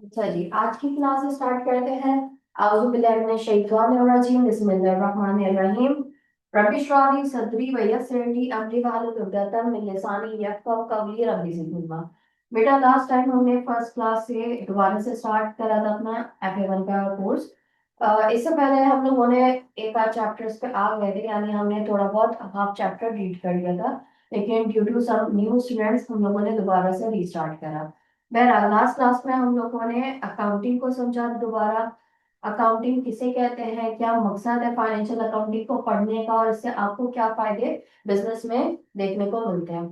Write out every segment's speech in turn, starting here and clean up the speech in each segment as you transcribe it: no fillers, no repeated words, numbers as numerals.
अच्छा जी, आज की क्लास स्टार्ट करते हैं। आऊज़ु बिल्लाहि मिनश शैतानिर रजीम, बिस्मिल्लाहिर रहमानिर रहीम। रब्बि इश्रह ली सदरी व यस्सिर ली अमरी वाहलुल उक़दतम मिन लिसानी यफ़क़हू क़ौली। रब्बि ज़िदनी इल्मा। बेटा, लास्ट टाइम हमने फर्स्ट क्लास से दोबारा से स्टार्ट करा था अपना FA1 का कोर्स। इससे पहले हम लोगों ने एक आध चैप्टर्स पे आ गए थे, यानी हमने थोड़ा बहुत हाफ चैप्टर रीड कर लिया था, लेकिन due to some new students हम लोगों ने दोबारा से रीस्टार्ट करा। बहरहाल लास्ट क्लास में हम लोगों ने अकाउंटिंग को समझा दोबारा। अकाउंटिंग किसे कहते हैं, क्या मकसद है फाइनेंशियल अकाउंटिंग को पढ़ने का, और इससे आपको क्या फायदे बिजनेस में देखने को मिलते हैं।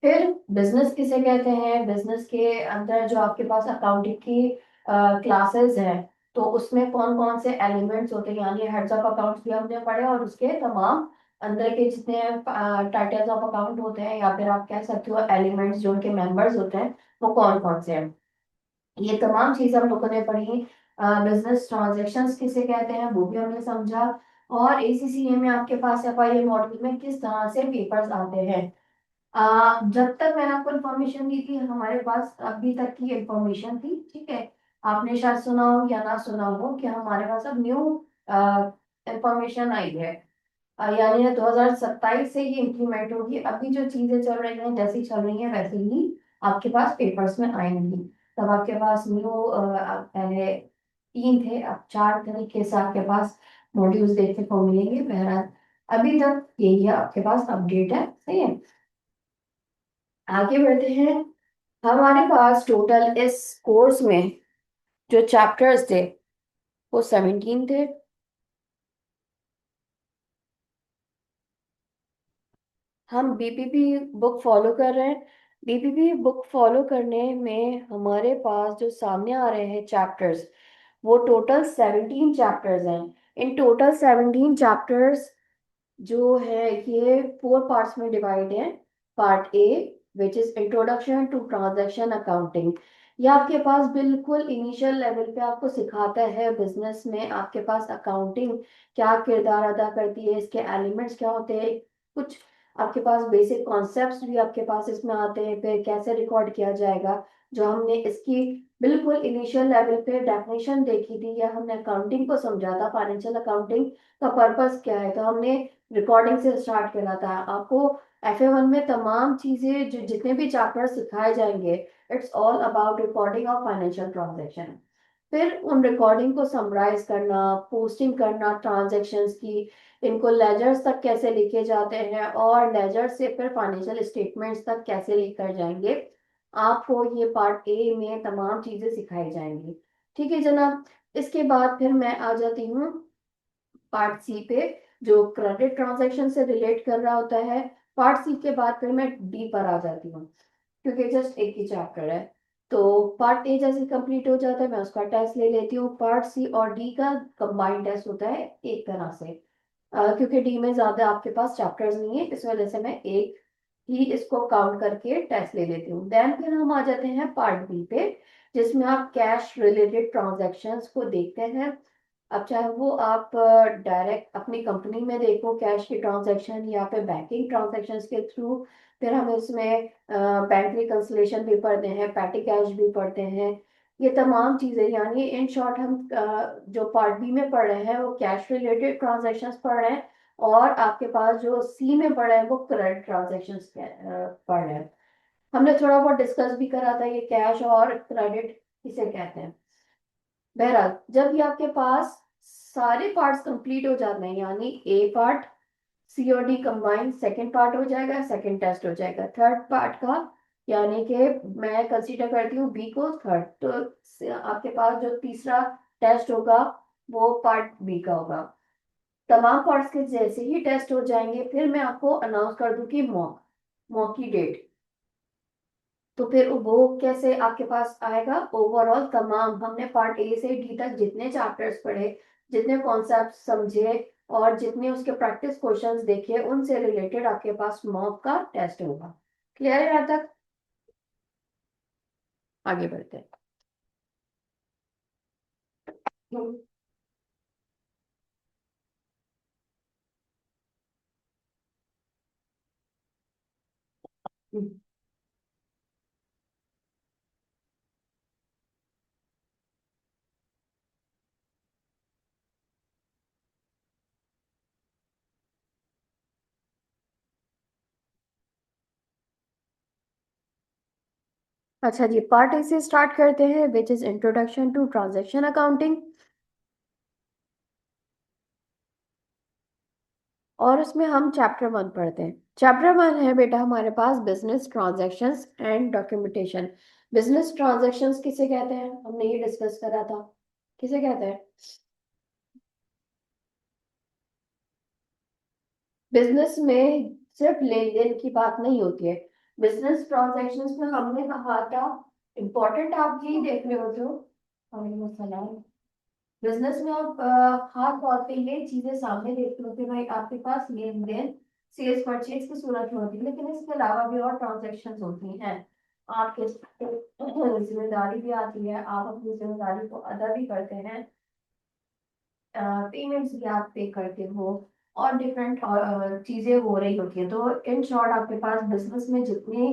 फिर बिजनेस किसे कहते हैं, बिजनेस के अंदर जो आपके पास अकाउंटिंग की क्लासेस हैं, तो उसमें कौन कौन से एलिमेंट्स होते हैं, यानी हेड्स ऑफ अकाउंट्स भी हमने पढ़े, और उसके तमाम अंदर के जितने टाइटल्स ऑफ अकाउंट होते हैं, या फिर आप कह सकते हो एलिमेंट्स जो उनके मेंबर्स होते हैं, वो कौन कौन से हैं। ये तमाम चीज हम लोगों ने पढ़ी। बिजनेस ट्रांजैक्शंस किसे कहते हैं वो भी हमने समझा। और ACCA में आपके पास FIA मॉड्यूल में किस तरह से पेपर्स आते हैं। जब तक मैंने आपको इन्फॉर्मेशन दी थी, हमारे पास अभी तक की इन्फॉर्मेशन थी, ठीक है। आपने शायद सुना हो या ना सुना हो कि हमारे पास अब न्यू इंफॉर्मेशन आई है। यानी 2027 से ये इम्प्लीमेंट होगी। अभी जो चीजें चल रही हैं, जैसी चल रही हैं वैसे ही आपके पास पेपर्स में आएंगी। तब आपके पास न्यू पहले 3 थे, अब 4 तरीके से आपके पास मॉड्यूल्स देखने को मिलेंगे। बहरहाल अभी तक यही है, आपके पास अपडेट है, सही है। आगे बढ़ते हैं। हमारे पास टोटल इस कोर्स में जो चैप्टर्स थे वो 17 थे। हम BPP बुक फॉलो कर रहे हैं। BPP बुक फॉलो करने में हमारे पास जो सामने आ रहे हैं चैप्टर्स, वो टोटल 17 चैप्टर्स हैं। इन टोटल 17 चैप्टर्स जो है ये 4 पार्ट्स में डिवाइड है। Part A, which is introduction to transaction accounting. ये आपके पास बिल्कुल इनिशियल लेवल पे आपको सिखाता है बिजनेस में आपके पास अकाउंटिंग क्या किरदार अदा करती है, इसके एलिमेंट्स क्या होते हैं, कुछ आपके पास बेसिक कॉन्सेप्ट्स भी आपके पास इसमें आते हैं। फिर कैसे रिकॉर्ड किया जाएगा, जो हमने इसकी बिल्कुल इनिशियल लेवल पे डेफिनेशन देखी थी, या हमने अकाउंटिंग को समझा था, फाइनेंशियल अकाउंटिंग का पर्पस क्या है, तो हमने रिकॉर्डिंग से स्टार्ट करना था आपको। FA1 में तमाम चीजें जो जितने भी चैप्टर सिखाए जाएंगे, it's all about recording of financial transaction. फिर उन रिकॉर्डिंग को समराइज करना, पोस्टिंग करना ट्रांजैक्शंस की, इनको लेजर्स तक कैसे लिखे जाते हैं, और लेजर से फिर फाइनेंशियल स्टेटमेंट्स तक कैसे लेकर जाएंगे। आपको ये पार्ट A में तमाम चीजें सिखाई जाएंगी, ठीक है जनाब। इसके बाद फिर मैं आ जाती हूँ पार्ट C पे, जो क्रेडिट ट्रांजैक्शन से रिलेट कर रहा होता है। पार्ट C के बाद फिर मैं D पर आ जाती हूँ, क्योंकि जस्ट एक ही चैप्टर है। तो पार्ट A जैसे कंप्लीट हो जाता है, मैं उसका टेस्ट ले लेती हूँ। पार्ट C और D का कंबाइंड टेस्ट होता है एक तरह से। क्योंकि D में ज्यादा आपके पास चैप्टर्स नहीं है, इस वजह से मैं एक ही इसको काउंट करके टेस्ट ले लेती हूँ। देन फिर हम आ जाते हैं पार्ट B पे, जिसमें आप कैश रिलेटेड ट्रांजैक्शंस को देखते हैं। अब चाहे वो आप डायरेक्ट अपनी कंपनी में देखो कैश की ट्रांजैक्शन, या फिर बैंकिंग ट्रांजैक्शंस के थ्रू। फिर हम इसमें बैंक रिकंसिलेशन भी पढ़ते हैं, पैटी कैश भी पढ़ते हैं। ये तमाम चीजें, यानी इन शॉर्ट हम जो पार्ट B में पढ़ रहे हैं वो कैश रिलेटेड ट्रांजैक्शंस पढ़ रहे हैं। और आपके पास जो C में पढ़ रहे हैं वो क्रेडिट ट्रांजैक्शंस पढ़ रहे हैं। हमने थोड़ा बहुत डिस्कस भी करा था ये कैश और क्रेडिट किसे कहते हैं। बहरहाल जब ये आपके पास सारे पार्ट्स कंप्लीट हो जाते हैं, यानी A पार्ट C और D कंबाइन सेकंड पार्ट हो जाएगा, सेकंड टेस्ट हो जाएगा थर्ड पार्ट का। यानी कि मैं कंसीडर करती हूँ B को थर्ड, तो आपके पास जो तीसरा टेस्ट होगा वो पार्ट B का होगा। तमाम पार्ट्स के जैसे ही टेस्ट हो जाएंगे, फिर मैं आपको अनाउंस कर दूं कि मॉक मॉक की डेट। तो फिर वो कैसे आपके पास आएगा। ओवरऑल तमाम हमने पार्ट A से D तक जितने चैप्टर्स पढ़े, जितने कॉन्सेप्ट समझे, और जितने उसके प्रैक्टिस क्वेश्चंस देखे, उनसे रिलेटेड आपके पास मॉक का टेस्ट होगा। क्लियर है यहाँ तक। आगे बढ़ते हैं। हम्म, हम्म, अच्छा जी, पार्ट ए से स्टार्ट करते हैं, which is introduction to transaction accounting. और उसमें हम चैप्टर 1 पढ़ते हैं। चैप्टर 1 है बेटा हमारे पास business transactions and documentation. Business transactions किसे कहते हैं, हमने ये डिस्कस करा था। किसे कहते हैं? बिजनेस में सिर्फ लेन देन की बात नहीं होती है। बिजनेस ट्रांजैक्शंस में हमने कहा था, इंपॉर्टेंट आप यही देख रहे होते हो। वालेकुम अस्सलाम। बिजनेस में आप खास तौर पे ये चीजें सामने देखते होते हैं भाई, आपके पास लेन देन सेल्स परचेज की सूरत में होती है, लेकिन इसके अलावा भी और ट्रांजैक्शंस होती हैं। आपके जिम्मेदारी भी आती है, आप अपनी जिम्मेदारी को अदा भी करते हैं, पेमेंट्स भी आप पे करते हो, और डिफरेंट चीजें हो रही होती है। तो इन शॉर्ट आपके पास बिजनेस में जितनी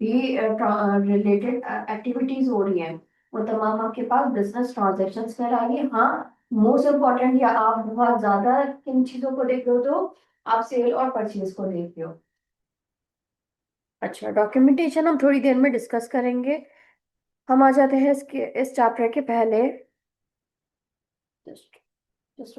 भी रिलेटेड एक्टिविटीज हो रही हैं, वो तमाम आपके पास बिजनेस ट्रांजेक्शन्स कहलाएंगे। हाँ, मोस्ट इम्पोर्टेंट, या आप बहुत ज्यादा किन चीजों को देख रहे हो, तो आप सेल और परचेज को देख रहे हो। अच्छा, डॉक्यूमेंटेशन हम थोड़ी देर में डिस्कस करेंगे। हम आ जाते हैं इसके इस चैप्टर के पहले। जस्ट जस्ट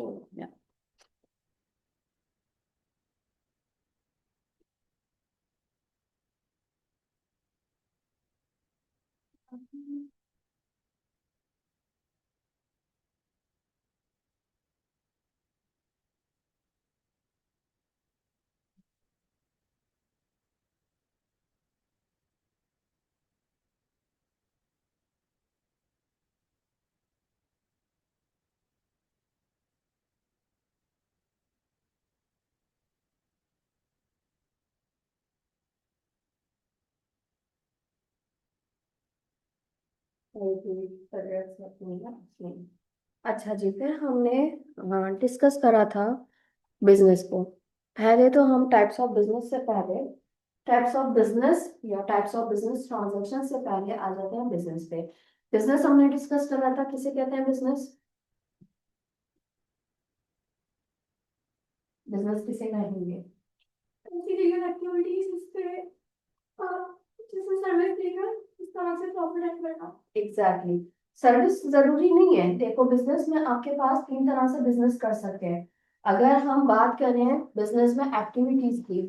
अच्छा जी, फिर हमने डिस्कस करा था बिजनेस को। पहले तो हम टाइप्स ऑफ बिजनेस से पहले, टाइप्स ऑफ बिजनेस या टाइप्स ऑफ बिजनेस ट्रांजैक्शन से पहले आ जाते हैं बिजनेस पे। बिजनेस हमने डिस्कस करा था, किसे कहते हैं बिजनेस? बिजनेस किसे कहेंगे? ऐसी लीगल एक्टिविटीज जिसपे जिससे सर्विस देकर इस तरह से प्रॉफिट अर्न करना। एग्जैक्टली। सर्विस जरूरी नहीं है, देखो बिजनेस में आपके पास तीन तरह से बिजनेस कर सकते हैं। अगर हम बात करें बिजनेस में एक्टिविटीज की,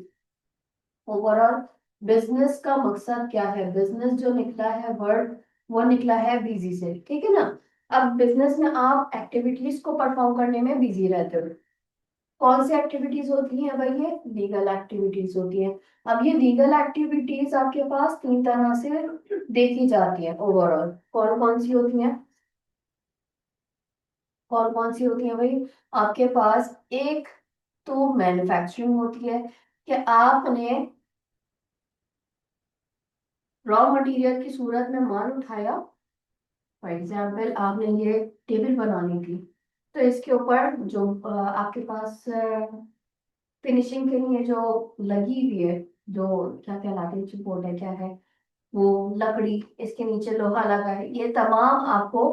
ओवरऑल बिजनेस का मकसद क्या है, बिजनेस जो निकला है वर्ड, वो निकला है बिजी से, ठीक है ना। अब बिजनेस में आप एक्टिविटीज को परफॉर्म करने में बिजी रहते हो। कौन सी एक्टिविटीज होती हैं भाई? ये लीगल एक्टिविटीज होती हैं। अब ये लीगल एक्टिविटीज आपके पास तीन तरह से देखी जाती है ओवरऑल। कौन कौन सी होती हैं? कौन कौन सी होती हैं भाई? आपके पास एक तो मैन्युफैक्चरिंग होती है, कि आपने रॉ मटेरियल की सूरत में माल उठाया। फॉर एग्जाम्पल आपने ये टेबल बनानी थी, तो इसके ऊपर जो आपके पास फिनिशिंग के लिए जो लगी हुई है, जो क्या कहलाती है, चिपोट है क्या है वो, लकड़ी, इसके नीचे लोहा लगा है, ये तमाम आपको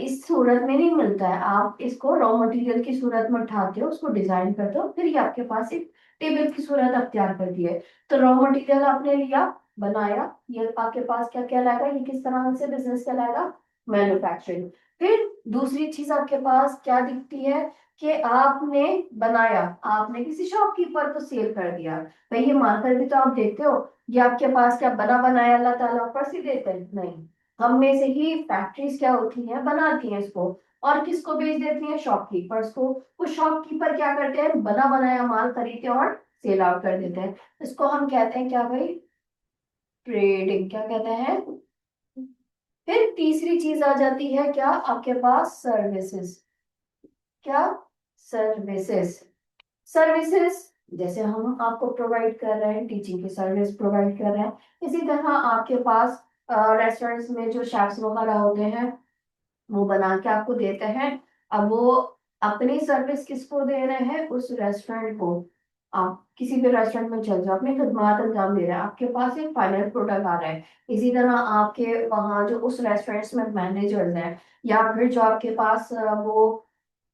इस सूरत में नहीं मिलता है। आप इसको रॉ मटेरियल की सूरत में उठाते हो, उसको डिजाइन करते हो, फिर ये आपके पास एक टेबल की सूरत अख्तियार करती है। तो रॉ मटेरियल आपने लिया, बनाया, ये आपके पास क्या कहलाएगा, ये किस तरह से बिजनेस कहलाएगा? मैन्युफैक्चरिंग। फिर दूसरी चीज आपके पास क्या दिखती है, कि आपने बनाया, आपने किसी शॉपकीपर को सेल कर दिया। भाई ये मानकर भी तो आप देखते हो, ये आपके पास क्या बना बनाया अल्लाह ताला ऊपर से देते हैं? नहीं। हम में से ही फैक्ट्रीज क्या होती हैं, बनाती हैं इसको, और किसको बेच देती हैं? शॉपकीपर्स को। वो शॉपकीपर क्या करते हैं, बना बनाया माल खरीदते हैं और सेल आउट कर देते हैं। इसको हम कहते हैं क्या भाई? ट्रेडिंग। क्या कहते हैं? फिर तीसरी चीज आ जाती है क्या आपके पास? सर्विसेज। क्या? सर्विसेज। सर्विसेज जैसे हम आपको प्रोवाइड कर रहे हैं, टीचिंग की सर्विस प्रोवाइड कर रहे हैं, इसी तरह आपके पास रेस्टोरेंट्स में जो शेफ्स वगैरह होते हैं, वो बना के आपको देते हैं। अब वो अपनी सर्विस किसको दे रहे हैं? उस रेस्टोरेंट को। आप किसी भी रेस्टोरेंट में चल जाओ, अपनी खदमात अंजाम दे रहे हैं, आपके पास एक फाइनल प्रोडक्ट आ रहा है। इसी तरह आपके वहाँ जो उस रेस्टोरेंट्स में मैनेजर्स हैं, या फिर जो आपके पास वो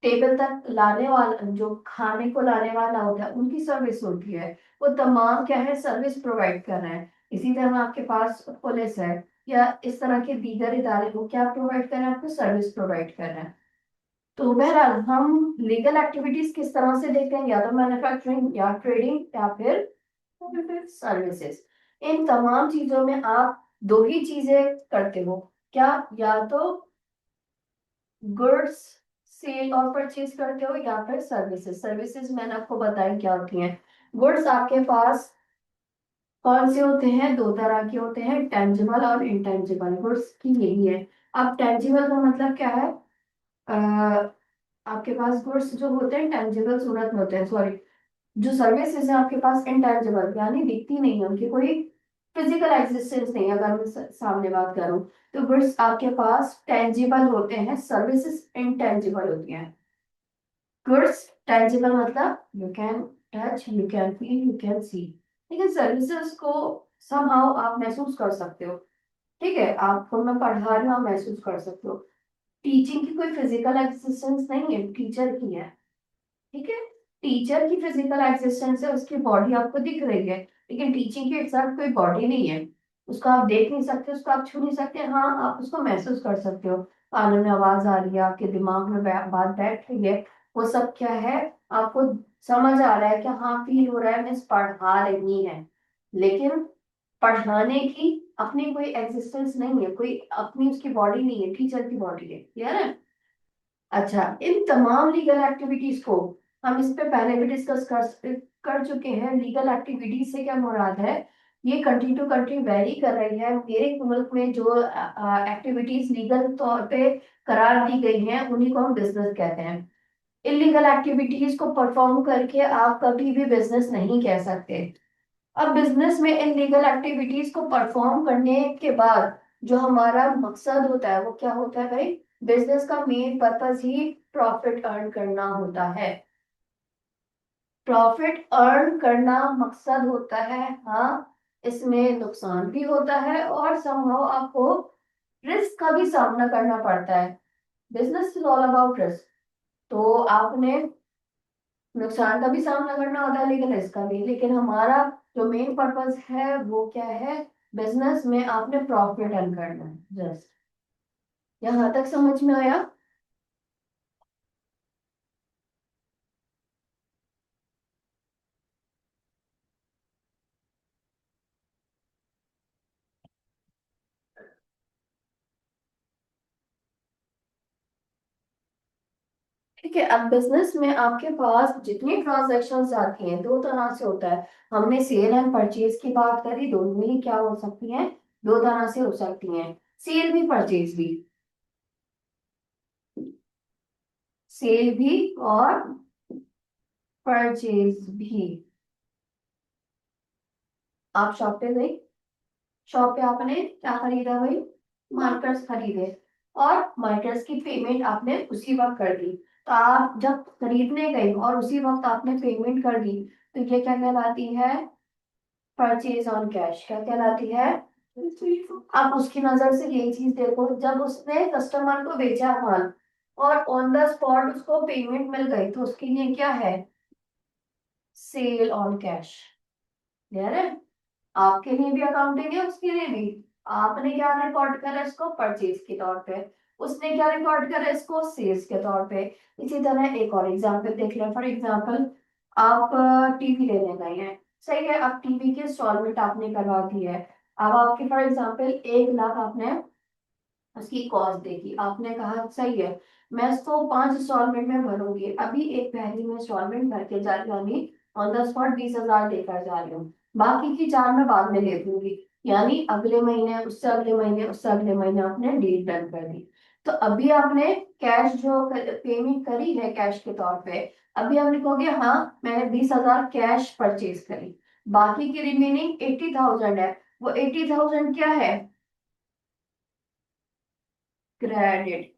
टेबल तक लाने वाला, जो खाने को लाने वाला होता है, उनकी सर्विस होती है। वो तमाम क्या है, सर्विस प्रोवाइड कर रहे हैं। इसी तरह आपके पास पुलिस है, या इस तरह के दीगर इदारे को क्या प्रोवाइड कर रहे हैं, आपको सर्विस प्रोवाइड कर रहे हैं। तो बहरहाल हम लीगल एक्टिविटीज किस तरह से देखते हैं, या तो मैन्युफैक्चरिंग या ट्रेडिंग या फिर सर्विसेज। इन तमाम चीजों में आप दो ही चीजें करते हो, क्या, या तो गुड्स सेल और परचेज करते हो या फिर सर्विसेज। सर्विसेज मैंने आपको बताया क्या होती हैं। गुड्स आपके पास कौन से होते हैं, दो तरह के होते हैं, टेंजिबल और इनटेंजिबल गुड्स की यही है। अब टेंजिबल का मतलब क्या है, आपके पास गुड्स जो होते हैं टेंजिबल सूरत में होते हैं, सॉरी, जो सर्विसेज है आपके पास इंटेंजिबल यानी दिखती नहीं है, उनकी कोई फिजिकल एग्जिस्टेंस नहीं है। अगर मैं सामने बात करूं तो गुड्स आपके पास टेंजिबल होते हैं, सर्विसेज इंटेंजिबल होती हैं। गुड्स टेंजिबल मतलब you can touch, you can feel, you can see, लेकिन सर्विसेज को समहाउ आप महसूस कर सकते हो। ठीक है, आपको मैं पढ़ा रही हूँ, आप महसूस कर सकते हो। टीचिंग की कोई फिजिकल एग्जिस्टेंस नहीं है, टीचर की है। ठीक है, टीचर की फिजिकल एग्जिस्टेंस है, उसकी बॉडी आपको दिख रही है, लेकिन टीचिंग के साथ कोई बॉडी नहीं है। उसको आप देख नहीं सकते, उसको आप छू नहीं सकते, हाँ आप उसको महसूस कर सकते हो। कानों में आवाज आ रही है, आपके दिमाग में बात बैठ रही है, वो सब क्या है, आपको समझ आ रहा है कि हाँ फील हो रहा है, मिस पढ़ा रही है। लेकिन पढ़ाने की अपनी कोई एग्जिस्टेंस नहीं है, कोई अपनी उसकी बॉडी नहीं है, टीचर की बॉडी है, क्लियर है। अच्छा, इन तमाम लीगल एक्टिविटीज को हम इस पे पहले भी डिस्कस कर चुके हैं। लीगल एक्टिविटीज से क्या मुराद है, ये कंट्री टू कंट्री वेरी कर रही है। मेरे मुल्क में जो एक्टिविटीज लीगल तौर पे करार दी गई हैं उन्हीं को हम बिजनेस कहते हैं। इलीगल एक्टिविटीज को परफॉर्म करके आप कभी भी बिजनेस नहीं कह सकते। अब बिजनेस में इलीगल एक्टिविटीज को परफॉर्म करने के बाद जो हमारा मकसद होता है वो क्या होता है भाई, बिजनेस का मेन पर्पस ही प्रॉफिट अर्न करना होता है। प्रॉफिट अर्न करना मकसद होता है, हाँ इसमें नुकसान भी होता है और समहाउ आपको रिस्क का भी सामना करना पड़ता है। Business is all about risk. तो आपने नुकसान का भी सामना करना होता है लेकिन इसका भी, लेकिन हमारा जो मेन पर्पस है वो क्या है, बिजनेस में आपने प्रॉफिट अर्न करना है। जस्ट यहाँ तक समझ में आया। ठीक है, अब बिजनेस में आपके पास जितनी ट्रांजैक्शंस आती हैं दो तरह से होता है। हमने सेल एंड परचेज की बात करी, दोनों ही क्या हो सकती हैं, दो तरह से हो सकती हैं, सेल भी परचेज भी। सेल भी और परचेज भी। आप शॉप पे गए, शॉप पे आपने क्या खरीदा भाई, मार्कर्स खरीदे, और मार्कर्स की पेमेंट आपने उसी वक्त कर दी। तो आप जब खरीदने गए और उसी वक्त आपने पेमेंट कर दी, तो ये क्या कहलाती है, परचेज ऑन कैश। क्या कहलाती है, आप उसकी नजर से यही चीज देखो, जब उसने कस्टमर को बेचा माल और ऑन द स्पॉट उसको पेमेंट मिल गई तो उसके लिए क्या है, सेल ऑन कैश। क्लियर है, आपके लिए भी अकाउंटिंग है, उसके लिए भी। आपने क्या रिकॉर्ड करा इसको परचेज के तौर पे, उसने क्या रिकॉर्ड करा इसको सेल्स के तौर पे। इसी तरह एक और एग्जांपल देख लें, फॉर एग्जांपल आप टीवी लेने गए हैं, सही है, अब टीवी की इंस्टॉलमेंट आपने करवा दी है। अब आपके फॉर एग्जांपल 1 लाख आपने उसकी कॉस्ट देखी, आपने कहा सही है मैं इसको 5 इंस्टॉलमेंट में भरूंगी, अभी एक पहली में इंस्टॉलमेंट भर के जा रही हूँ, यानी ऑन द स्पॉट 20,000 देकर जा रही हूँ, बाकी की 4 मैं बाद में ले दूंगी। यानी अगले महीने, उससे अगले महीने, उससे अगले महीने आपने डील डन कर दी। तो अभी आपने कैश जो पेमेंट करी है कैश के तौर पे, अभी आप लिखोगे हाँ मैंने 20,000 कैश परचेज करी, बाकी की रिमेनिंग 80,000 है, वो 80,000 क्या है, क्रेडिट।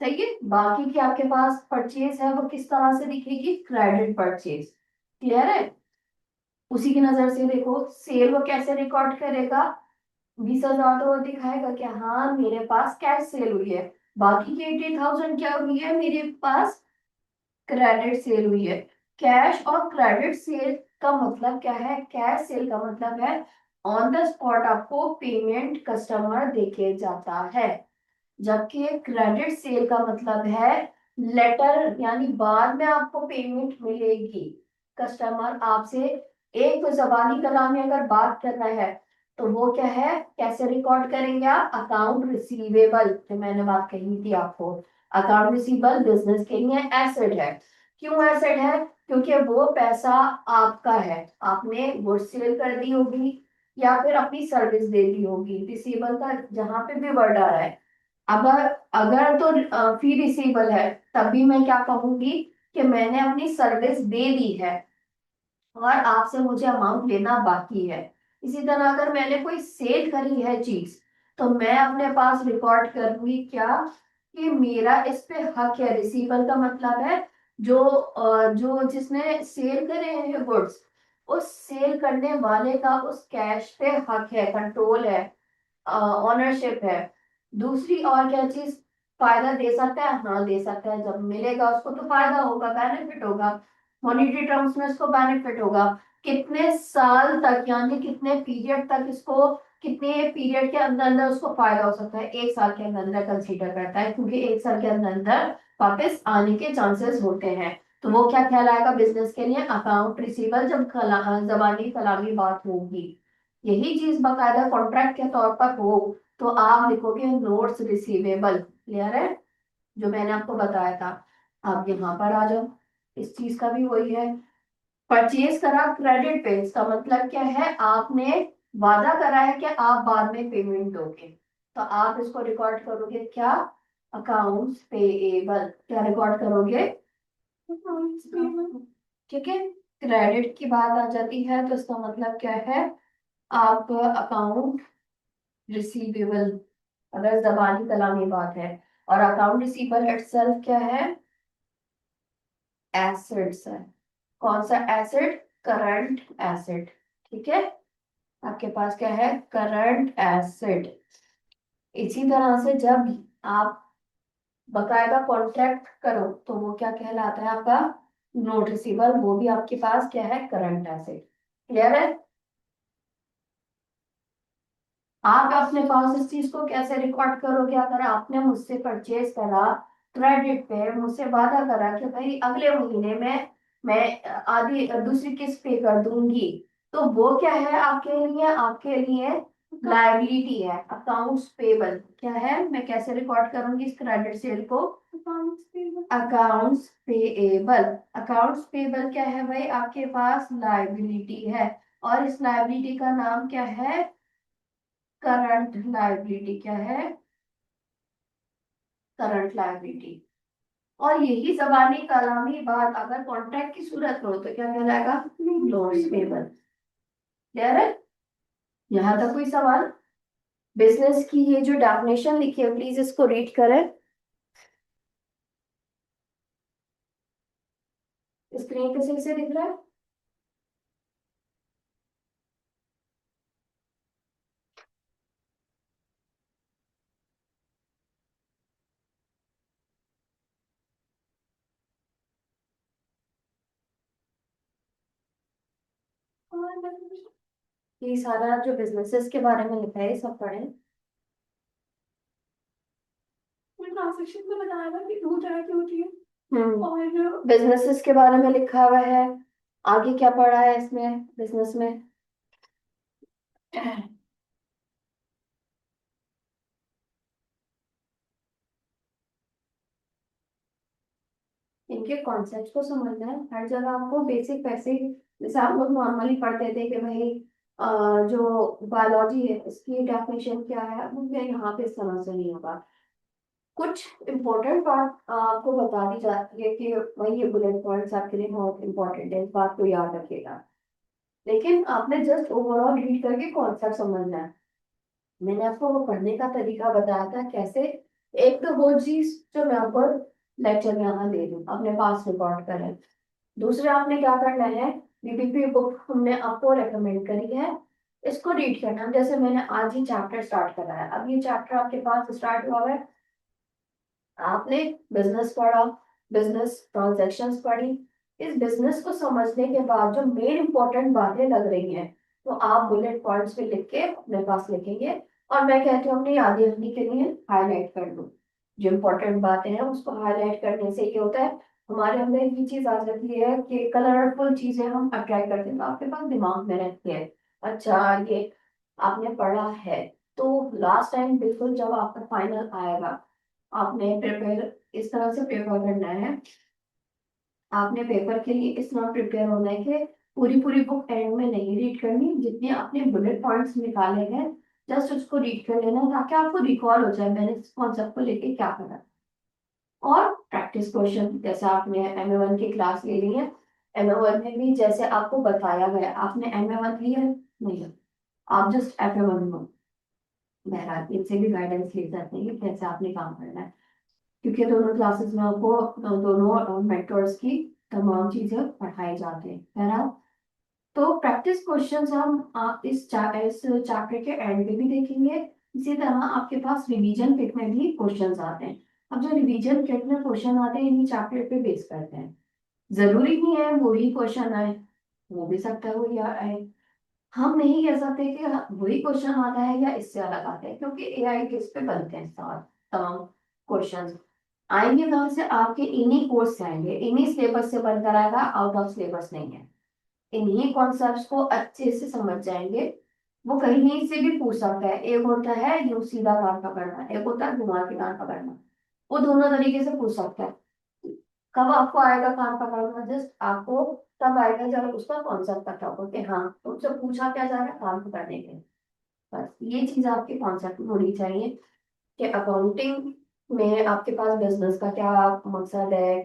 सही है, बाकी की आपके पास परचेज है वो किस तरह से दिखेगी, क्रेडिट परचेज। क्लियर है, उसी की नजर से देखो सेल वो कैसे रिकॉर्ड करेगा, 20,000 तो वो दिखाएगा कि हाँ मेरे पास कैश सेल हुई है, बाकी की 80,000 क्या हुई है, मेरे पास क्रेडिट सेल हुई है। कैश और क्रेडिट सेल का मतलब क्या है, कैश सेल का मतलब है ऑन द स्पॉट आपको पेमेंट कस्टमर देके जाता है। जबकि क्रेडिट सेल का मतलब है लेटर, यानी बाद में आपको पेमेंट मिलेगी। कस्टमर आपसे एक तो जबानी कलाम में अगर बात कर रहा है तो वो क्या है, कैसे रिकॉर्ड करेंगे आप, अकाउंट रिसीवेबल, जो मैंने बात कही थी आपको। अकाउंट रिसीवेबल बिजनेस के लिए एसेट है। क्यों एसेट है? क्योंकि वो पैसा आपका है, आपने गुड्स सेल कर दी होगी या फिर अपनी सर्विस दे दी होगी। रिसीवेबल का जहां पे भी वर्ड आ रहा है, अगर अगर तो फी रिसीवेबल है, तब भी मैं क्या कहूंगी कि मैंने अपनी सर्विस दे दी है और आपसे मुझे अमाउंट लेना बाकी है। इसी तरह अगर मैंने कोई सेल करी है चीज, तो मैं अपने पास रिकॉर्ड करूंगी क्या, कि मेरा इस पे हक है। रिसीवेबल का मतलब है जो जिसने सेल करे हैं गुड्स, उस सेल करने वाले का उस कैश पे हक है, कंट्रोल है, ऑनरशिप है। दूसरी और क्या चीज, फायदा दे सकता है, हाँ दे सकता है। जब मिलेगा उसको तो फायदा होगा, बेनिफिट होगा, मॉनेटरी टर्म्स में इसको बेनिफिट होगा। कितने साल तक, यानी कितने पीरियड तक इसको, कितने पीरियड के अंदर अंदर उसको फायदा हो सकता है, एक साल के अंदर अंदर कंसीडर करता है, क्योंकि एक साल के अंदर अंदर वापस आने के चांसेस होते हैं। तो वो क्या कहलाएगा बिजनेस के लिए, अकाउंट रिसीवेबल। जब जबानी कलामी बात होगी, यही चीज बाकायदा कॉन्ट्रैक्ट के तौर पर हो, तो आप लिखोगे नोट्स रिसीवेबल। क्लियर है? जो मैंने आपको बताया था। आप यहाँ पर आ जाओ, इस चीज का भी वही है। परचेज करा क्रेडिट पे, इसका मतलब क्या है, आपने वादा करा है कि आप बाद में पेमेंट दोगे, तो आप इसको रिकॉर्ड करोगे क्या, अकाउंट्स पेएबल। क्या रिकॉर्ड करोगे? Accounts payable. ठीक है। क्रेडिट की बात आ जाती है तो इसका मतलब क्या है, आप अकाउंट रिसीवेबल, अगर जबानी कलामी बात है। और अकाउंट रिसीवेबल इटसेल्फ क्या है, एसेट्स है। कौन सा एसेट? Current asset. ठीक है, आपके पास क्या है, करंट एसेट। इसी तरह से जब आप बकायदा कॉन्ट्रैक्ट करो तो वो क्या कहलाता है आपका, नोट रिसीवेबल। वो भी आपके पास क्या है, करंट एसेट। क्लियर है? आप अपने पास इस चीज को कैसे रिकॉर्ड करोगे, अगर आपने मुझसे परचेज करा क्रेडिट पे, मुझसे वादा करा कि भाई अगले महीने में मैं आधी दूसरी किस्त पे कर दूंगी, तो वो क्या है आपके लिए, आपके लिए लायबिलिटी है। अकाउंट्स पेबल क्या है, मैं कैसे रिकॉर्ड करूंगी इस क्रेडिट सेल को, अकाउंट्स पेएबल। अकाउंट्स पेबल क्या है भाई, आपके पास लायबिलिटी है, और इस लायबिलिटी का नाम क्या है, करंट लायबिलिटी। क्या है, करंट लायबिलिटी। और यही जबानी कलामी बात अगर कॉन्ट्रैक्ट की सूरत में हो तो क्या कहलाएगा, लोन्स पेबल। क्लियर है? यहाँ तक कोई सवाल? बिजनेस की ये जो डेफिनेशन लिखी है, प्लीज इसको रीड करें। स्क्रीन पे सही से दिख रहा है? ये सारा जो बिजनेसेस के बारे में लिखा है ये सब पढ़ें। ट्रांसैक्शन में बताया था कि दो तरह की होती है, और बिजनेसेस के बारे में लिखा हुआ है। आगे क्या पढ़ा है इसमें बिजनेस में? इनके कॉन्सेप्ट को समझना है। हर जगह आपको बेसिक वैसे, जैसे आप लोग नॉर्मली पढ़ते थे कि भाई जो बायोलॉजी है इसकी डेफिनेशन क्या है, वो मैं यहाँ पे समझ नहीं होगा। कुछ इम्पोर्टेंट बात आपको बता दी जाती है कि भाई ये बुलेट पॉइंट्स आपके लिए बहुत इंपॉर्टेंट है, इस बात को याद रखिएगा। लेकिन आपने जस्ट ओवरऑल रीड करके कॉन्सेप्ट समझना है। मैंने आपको वो पढ़ने का तरीका बताया था कैसे। एक तो वो चीज जो मैं आपको लेक्चर में यहाँ दे दूँ अपने पास रिकॉर्ड करें। दूसरा आपने क्या करना है, बीबीपी बुक हमने आपको रेकमेंड करी है, इसको रीड करना है। जैसे मैंने आज ही चैप्टर स्टार्ट करा है, अब ये चैप्टर आपके पास स्टार्ट हुआ है, आपने बिजनेस पढ़ा, बिजनेस ट्रांजैक्शंस पढ़ी। इस बिजनेस को समझने के बाद जो मेन इंपॉर्टेंट बातें लग रही हैं तो आप बुलेट पॉइंट्स में लिख के अपने पास लिखेंगे। और मैं कहती हूँ अपनी यादें रखने के लिए हाईलाइट कर लो। जो इम्पोर्टेंट बातें हैं उसको हाईलाइट करने से ये होता है, हमारे अंदर ये चीज आ जाती है कि कलरफुल चीजें हम अट्रैक्ट करते हैं, तो आपके पास दिमाग में रहती है। अच्छा, ये आपने पढ़ा है। तो लास्ट टाइम बिल्कुल जब आपका फाइनल आएगा, आपने प्रिपेयर इस तरह से प्रिपेयर करना है। आपने पेपर के लिए इस तरह प्रिपेयर होना है कि पूरी पूरी बुक एंड में नहीं रीड करनी, जितने आपने बुलेट पॉइंट्स निकाले हैं जस्ट उसको रीड कर लेना, ताकि आपको रिकॉल हो जाए मैंने इस कॉन्सेप्ट को लेके क्या करा। और प्रैक्टिस क्वेश्चन, जैसे आपने MA1 की क्लास ले ली है, MA1 में भी जैसे आपको बताया गया, आपने MA1 लिया है? नहीं, आप जस्ट FA1 लो। बहरहाल इनसे भी गाइडेंस ले सकते हैं कि कैसे आपने काम करना है, क्योंकि दोनों क्लासेस में आपको दोनों मेंटर्स की तमाम चीजें पढ़ाई जाती हैं। बहरहाल, तो प्रैक्टिस क्वेश्चंस हम इस चैप्टर के एंड में भी देखेंगे। इसी तरह आपके पास रिवीजन किट में भी क्वेश्चंस आते हैं। अब जो रिवीजन किट में क्वेश्चन आते हैं इन्हीं चैप्टर पे बेस करते हैं। जरूरी नहीं है वही क्वेश्चन आए, हो भी सकता है वही आए। हम नहीं कह सकते कि वही क्वेश्चन आता है या इससे अलग आता है, क्योंकि AI के इस पे बनते हैं तमाम क्वेश्चंस आएंगे कहाँ से, आपके इन्हीं कोर्स से आएंगे, इन्हीं सिलेबस से बनकर आएगा, आउट ऑफ सिलेबस नहीं है। इन्हीं कॉन्सेप्ट्स को अच्छे से समझ जाएंगे। वो कहीं से भी पूछ सकता है, एक होता है यूं सीधा कान पकड़ना, एक होता है घुमा के कान पकड़ना। वो दोनों तरीके से पूछ सकता है। कब आपको आएगा कान पकड़ना? जस्ट आपको तब आएगा जब उसका कॉन्सेप्ट पता होगा कि हाँ तुमसे पूछा क्या जा रहा है, कान पकड़ने के। बस ये चीज आपके कॉन्सेप्ट में होनी चाहिए कि अकाउंटिंग में आपके पास बिजनेस का क्या मकसद है,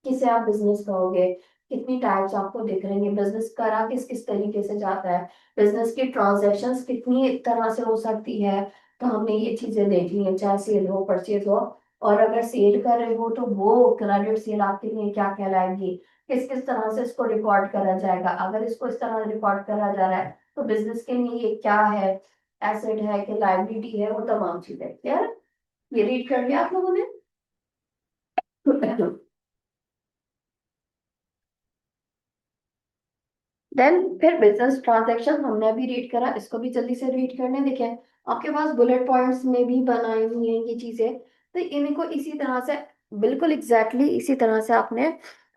किसे आप बिजनेस कहोगे, कितनी टाइप्स आपको दिख रही है, बिजनेस करा किस किस तरीके से जाता है, बिजनेस की ट्रांजैक्शंस कितनी तरह से हो सकती है। तो हमने ये चीजें देखी हैं, चाहे सेल हो परचेज हो। और अगर सेल कर रहे हो तो वो क्रेडिट सेल आपके लिए क्या कहलाएगी, किस किस तरह से इसको रिकॉर्ड करा जाएगा, अगर इसको इस तरह रिकॉर्ड करा जा रहा है तो बिजनेस के लिए ये क्या है, एसेट है कि लाइबिलिटी है, वो तमाम चीजें क्लियर। ये रीड कर लिया आप लोगों ने? देन फिर बिजनेस ट्रांजैक्शन हमने अभी रीड करा, इसको भी जल्दी से रीड करने देखें। आपके पास बुलेट पॉइंट्स में भी बनाई हुई हैं ये चीजें, तो इनको इसी तरह से, बिल्कुल एग्जैक्टली इसी तरह से आपने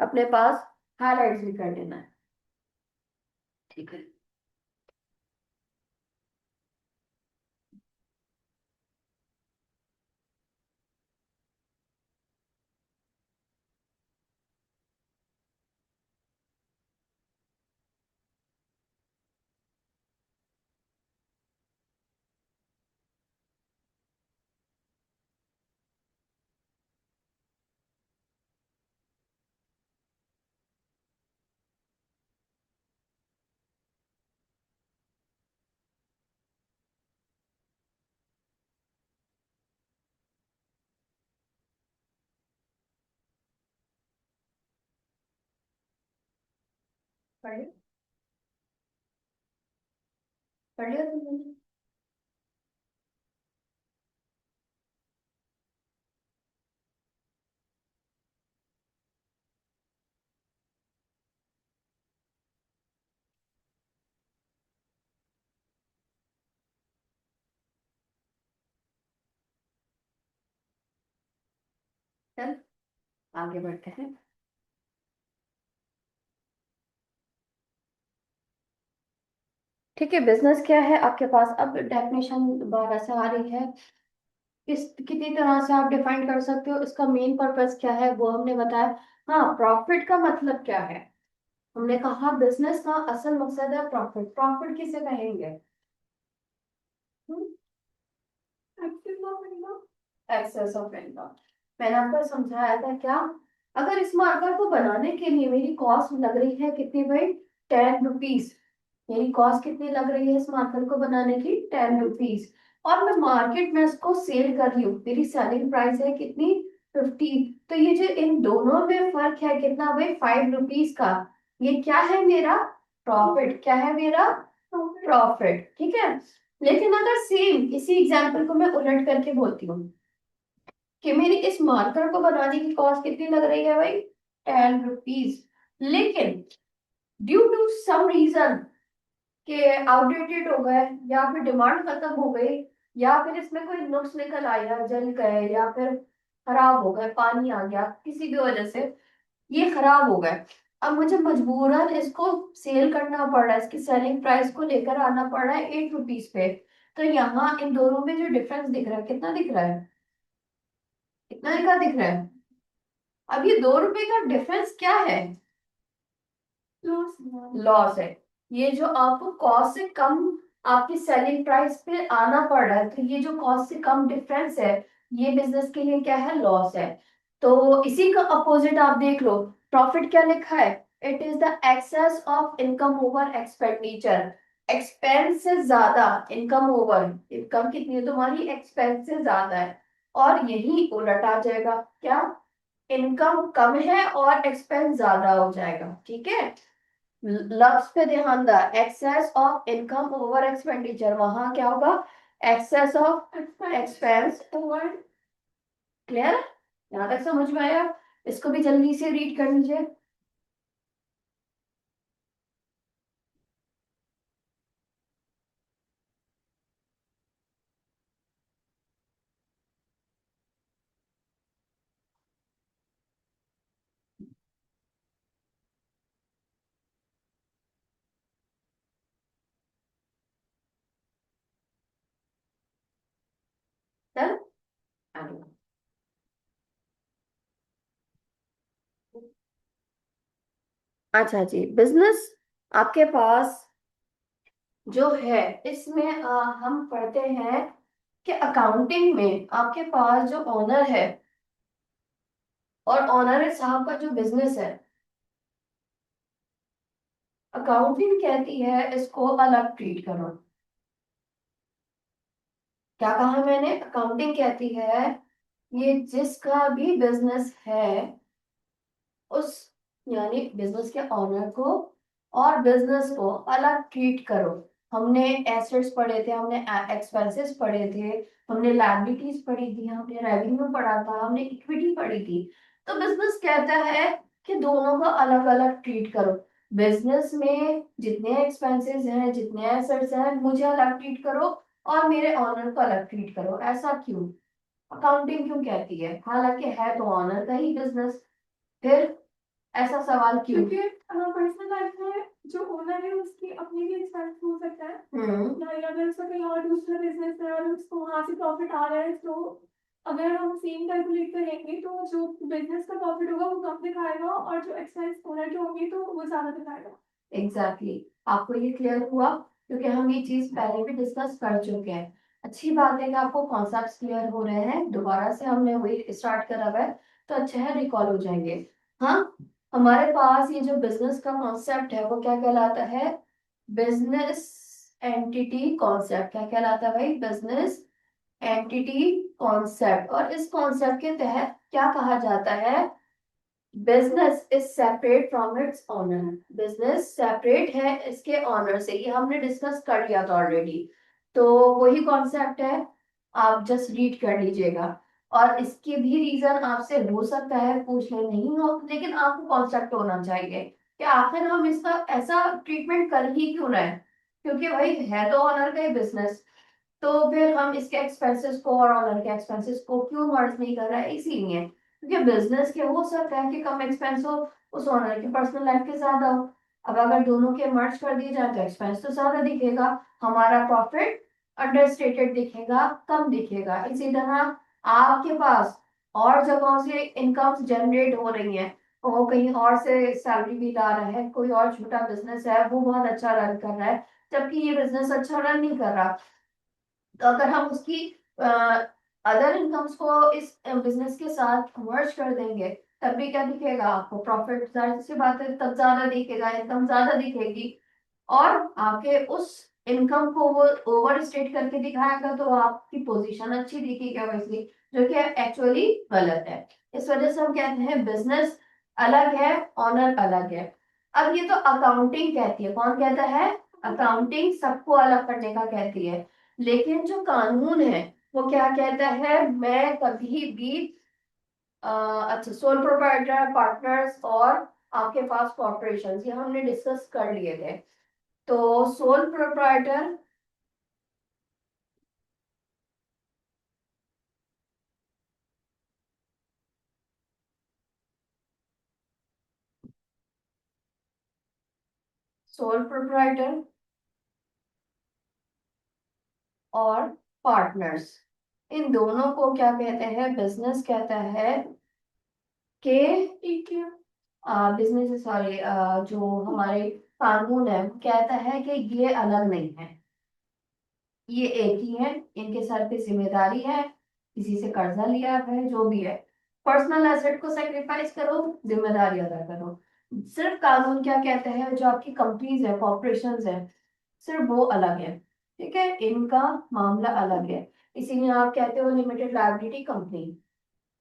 अपने पास हाईलाइट्स भी कर लेना है। ठीक है। पढ़ लिया? पढ़ लिया तुमने? चल आगे बढ़ते हैं। ठीक है, बिजनेस क्या है आपके पास, अब डेफिनेशन दोबारा से आ रही है। किस कितनी तरह से आप डिफाइन कर सकते हो, इसका मेन पर्पस क्या है वो हमने बताया। हाँ, प्रॉफिट का मतलब क्या है? हमने कहा बिजनेस का असल मकसद है प्रॉफिट। प्रॉफिट किसे कहेंगे? Excess of income. मैंने आपको समझाया था क्या? अगर इस मार्कर को बनाने के लिए मेरी कॉस्ट लग रही है कितनी भाई, 10 रुपीज। मेरी कॉस्ट कितनी लग रही है इस मार्कर को बनाने की? 10 रुपीज। और मैं मार्केट में इसको सेल कर रही हूँ, मेरी सेलिंग प्राइस है कितनी? 50। तो ये जो इन दोनों में फर्क है कितना भाई, 5 रुपीज का, ये क्या है मेरा? प्रॉफिट। क्या है मेरा? प्रॉफिट। ठीक है। लेकिन अगर सेम इसी एग्जाम्पल को मैं उलट करके बोलती हूँ कि मेरी इस मार्कर को बनाने की कॉस्ट कितनी लग रही है भाई, 10 रुपीज, लेकिन ड्यू टू सम रीजन कि आउटडेटेड हो गए, या फिर डिमांड खत्म हो गई, या फिर इसमें कोई नुक्स निकल आया, जल गए, या फिर खराब हो गए, पानी आ गया, किसी भी वजह से ये खराब हो गए। अब मुझे मजबूरन इसको सेल करना पड़ रहा है, इसकी सेलिंग प्राइस को लेकर आना पड़ रहा है 8 रुपीज पे। तो यहाँ इन दोनों में जो डिफरेंस दिख रहा है, कितना दिख रहा है? कितना का दिख रहा है? अब ये 2 रुपए का डिफरेंस क्या है? लॉस है। ये जो आपको कॉस्ट से कम आपकी सेलिंग प्राइस पे आना पड़ रहा है, तो ये जो कॉस्ट से कम डिफरेंस है, ये बिजनेस के लिए क्या है? लॉस है। तो इसी का अपोजिट आप देख लो, प्रॉफिट क्या लिखा है? It is the excess of income over expenditure. Expense से ज्यादा इनकम ओवर, इनकम कितनी है तुम्हारी? एक्सपेंस से ज्यादा है। और यही उलट आ जाएगा, क्या? इनकम कम है और एक्सपेंस ज्यादा हो जाएगा। ठीक है, लफ्ज पे ध्यान दा, excess of income over expenditure, वहां क्या होगा? Excess of expense over. Clear? यहां तक समझ में आया? इसको भी जल्दी से रीड कर लीजिए। डन। अच्छा जी, बिजनेस आपके पास जो है, इसमें हम पढ़ते हैं कि अकाउंटिंग में आपके पास जो ऑनर है, और ऑनर है साहब का जो बिजनेस है, अकाउंटिंग कहती है इसको अलग ट्रीट करो। क्या कहा मैंने? अकाउंटिंग कहती है ये जिसका भी बिजनेस है, उस यानी बिजनेस के ऑनर को और बिजनेस को अलग ट्रीट करो। हमने एसेट्स पढ़े थे, हमने एक्सपेंसेस पढ़े थे, हमने लायबिलिटीज पढ़ी थी, हमने रेवेन्यू पढ़ा था, हमने इक्विटी पढ़ी थी। तो बिजनेस कहता है कि दोनों को अलग अलग ट्रीट करो। बिजनेस में जितने एक्सपेंसेस हैं, जितने एसेट्स हैं, मुझे अलग ट्रीट करो, और मेरे ऑनर को अलग ट्रीट करो। ऐसा क्यों? अकाउंटिंग क्यों कहती है? हालांकि है तो ऑनर का ही बिजनेस, फिर ऐसा सवाल क्यों? क्योंकि पर्सनल लाइफ में जो ओनर है उसकी अपनी भी एक्सपेंस हो सकता है। या अगर उसका कहीं और दूसरा बिजनेस है और उसको वहां से प्रॉफिट आ रहा है, तो अगर हम सेम कैलकुलेट करेंगे तो जो बिजनेस का प्रॉफिट होगा वो कम दिखाएगा और जो एक्सपेंस ओनर के होंगे तो वो ज्यादा दिखाएगा। Exactly exactly. आपको ये क्लियर हुआ? क्योंकि हम ये चीज पहले भी डिस्कस कर चुके हैं। अच्छी बात है कि आपको कॉन्सेप्ट्स क्लियर हो रहे हैं, दोबारा से हमने वही स्टार्ट करा हुआ है, तो अच्छा है, रिकॉल हो जाएंगे। हाँ, हमारे पास ये जो बिजनेस का कॉन्सेप्ट है वो क्या कहलाता है? Business entity concept. क्या कहलाता है भाई? Business entity concept. और इस कॉन्सेप्ट के तहत क्या कहा जाता है? Business is separate from its owner. Business separate है इसके ऑनर से, ये हमने डिस्कस कर लिया था ऑलरेडी। तो वही कॉन्सेप्ट है, आप जस्ट रीड कर लीजिएगा। और इसके भी रीजन आपसे हो सकता है पूछे, नहीं हो, लेकिन आपको कॉन्सेप्ट होना चाहिए कि आखिर हम इसका ऐसा ट्रीटमेंट कर ही क्यों रहे हैं। क्योंकि भाई है तो ऑनर का ही बिजनेस, तो फिर हम इसके एक्सपेंसेस को और ऑनर के एक्सपेंसेस को क्यों मर्ज नहीं कर रहा है? इसीलिए क्योंकि बिजनेस के हो सकता है कि कम एक्सपेंस हो, उस ओनर की पर्सनल लाइफ के ज्यादा हो। अब अगर दोनों के मर्ज कर दिए जाए तो एक्सपेंस तो ज्यादा दिखेगा, हमारा प्रॉफिट अंडरस्टेटेड दिखेगा, कम दिखेगा। इसी तरह आपके पास और जगहों से इनकम्स जनरेट हो रही हैं, वो कहीं और से सैलरी भी ला रहा है, कोई और छोटा बिजनेस है वो बहुत अच्छा रन कर रहा है, जबकि ये बिजनेस अच्छा रन नहीं कर रहा। तो अगर हम उसकी अदर इनकम्स को इस बिजनेस के साथ मर्ज कर देंगे, तब भी क्या दिखेगा आपको? प्रॉफिट, जाहिर सी बात है तब ज्यादा दिखेगा, इनकम ज्यादा दिखेगी। और आपके उस इनकम को वो ओवर स्टेट करके दिखाएगा तो आपकी पोजीशन अच्छी दिखेगी ऑब्वियसली, जो कि एक्चुअली गलत है। इस वजह से हम कहते हैं बिजनेस अलग है, ऑनर अलग है। अब ये तो अकाउंटिंग कहती है, कौन कहता है? अकाउंटिंग सबको अलग करने का कहती है। लेकिन जो कानून है वो क्या कहता है? मैं कभी भी अच्छा, सोल प्रोप्राइटर, पार्टनर्स और आपके पास कॉर्पोरेशन, ये हमने डिस्कस कर लिए थे। तो सोल प्रोप्राइटर सोल प्रोप्राइटर और पार्टनर्स, इन दोनों को क्या कहते हैं, बिजनेस कहता है कि ठीक है। बिजनेस, सॉरी, जो हमारे कानून है वो कहता है कि ये अलग नहीं है, ये एक ही है, इनके सर पे जिम्मेदारी है, किसी से कर्जा लिया है, जो भी है, पर्सनल एसेट को सेक्रीफाइस करो, जिम्मेदारी अदा करो। सिर्फ कानून क्या कहता है, जो आपकी कंपनीज है, कॉर्पोरेशंस है, सिर्फ वो अलग है। ठीक है, इनका मामला अलग है। इसीलिए आप कहते हो लिमिटेड लायबिलिटी कंपनी।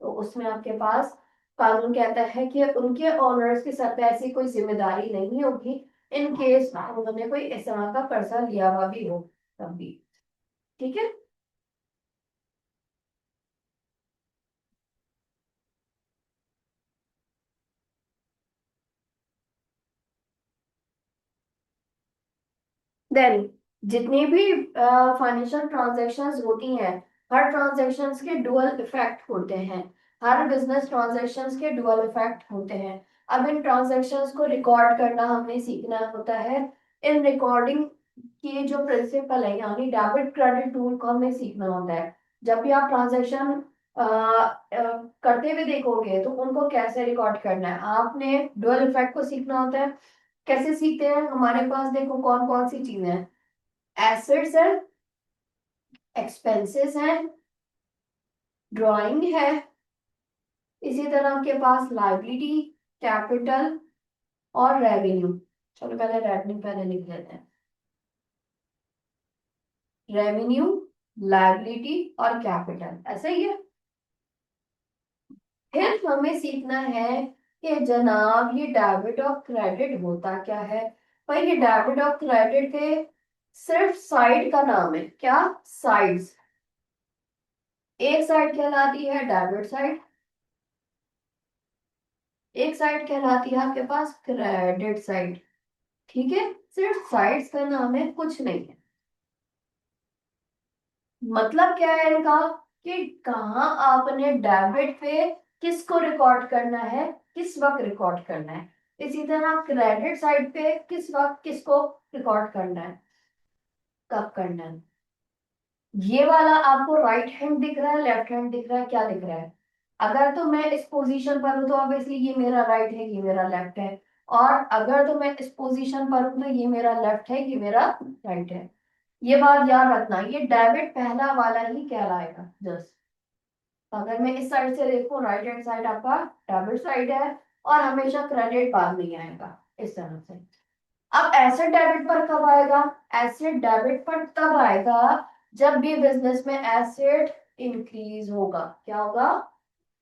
तो उसमें आपके पास कानून कहता है कि उनके ओनर्स के सर पे ऐसी कोई जिम्मेदारी नहीं होगी, इन केस उन्होंने कोई इस तरह का कर्जा लिया हुआ भी हो तब भी। ठीक है। देन जितनी भी फाइनेंशियल ट्रांजैक्शंस होती हैं, हर ट्रांजैक्शंस के डुअल इफेक्ट होते हैं, हर बिजनेस ट्रांजैक्शंस के डुअल इफेक्ट होते हैं। अब इन ट्रांजैक्शंस को रिकॉर्ड करना हमें सीखना होता है। इन रिकॉर्डिंग की जो प्रिंसिपल है, यानी डेबिट क्रेडिट रूल को हमें सीखना होता है। जब भी आप ट्रांजैक्शन करते हुए देखोगे तो उनको कैसे रिकॉर्ड करना है, आपने डुअल इफेक्ट को सीखना होता है। कैसे सीखते हैं, हमारे पास देखो कौन कौन सी चीजें हैं, एसेट्स है, एक्सपेंसेस है, ड्राइंग है, इसी तरह आपके पास लाइबिलिटी, कैपिटल और रेवेन्यू। चलो पहले रेवेन्यू पहले लिख लेते हैं। रेवेन्यू, लाइबिलिटी और कैपिटल, ऐसा ही है। फिर हमें सीखना है कि जनाब ये डेबिट और क्रेडिट होता क्या है। भाई ये डेबिट और क्रेडिट के सिर्फ साइड का नाम है, क्या, साइड्स। एक साइड कहलाती है डेबिट साइड, एक साइड कहलाती है आपके पास क्रेडिट साइड। ठीक है, सिर्फ साइड्स का नाम है, कुछ नहीं है। मतलब क्या है इनका, कि कहाँ आपने डेबिट पे किसको रिकॉर्ड करना है, किस वक्त रिकॉर्ड करना है। इसी तरह क्रेडिट साइड पे किस वक्त किसको रिकॉर्ड करना है, कब करना है। ये वाला आपको राइट हैंड दिख रहा है, लेफ्ट हैंड दिख रहा है, क्या दिख रहा है। अगर तो मैं इस पोजीशन पर हूं तो ऑब्वियसली ये मेरा राइट है, ये मेरा लेफ्ट है। और अगर तो मैं इस पोजीशन पर हूं तो ये मेरा लेफ्ट है, ये मेरा राइट है। ये बात याद रखना, ये डेबिट पहला वाला ही कहलाएगा जस्ट। अगर मैं इस साइड से देखूं, राइट हैंड साइड आपका डेबिट साइड है, और हमेशा क्रेडिट बाद में आएगा, इस तरह से। अब एसेट डेबिट पर कब आएगा, एसेट डेबिट पर तब आएगा जब भी बिजनेस में एसेट इंक्रीज होगा। क्या होगा,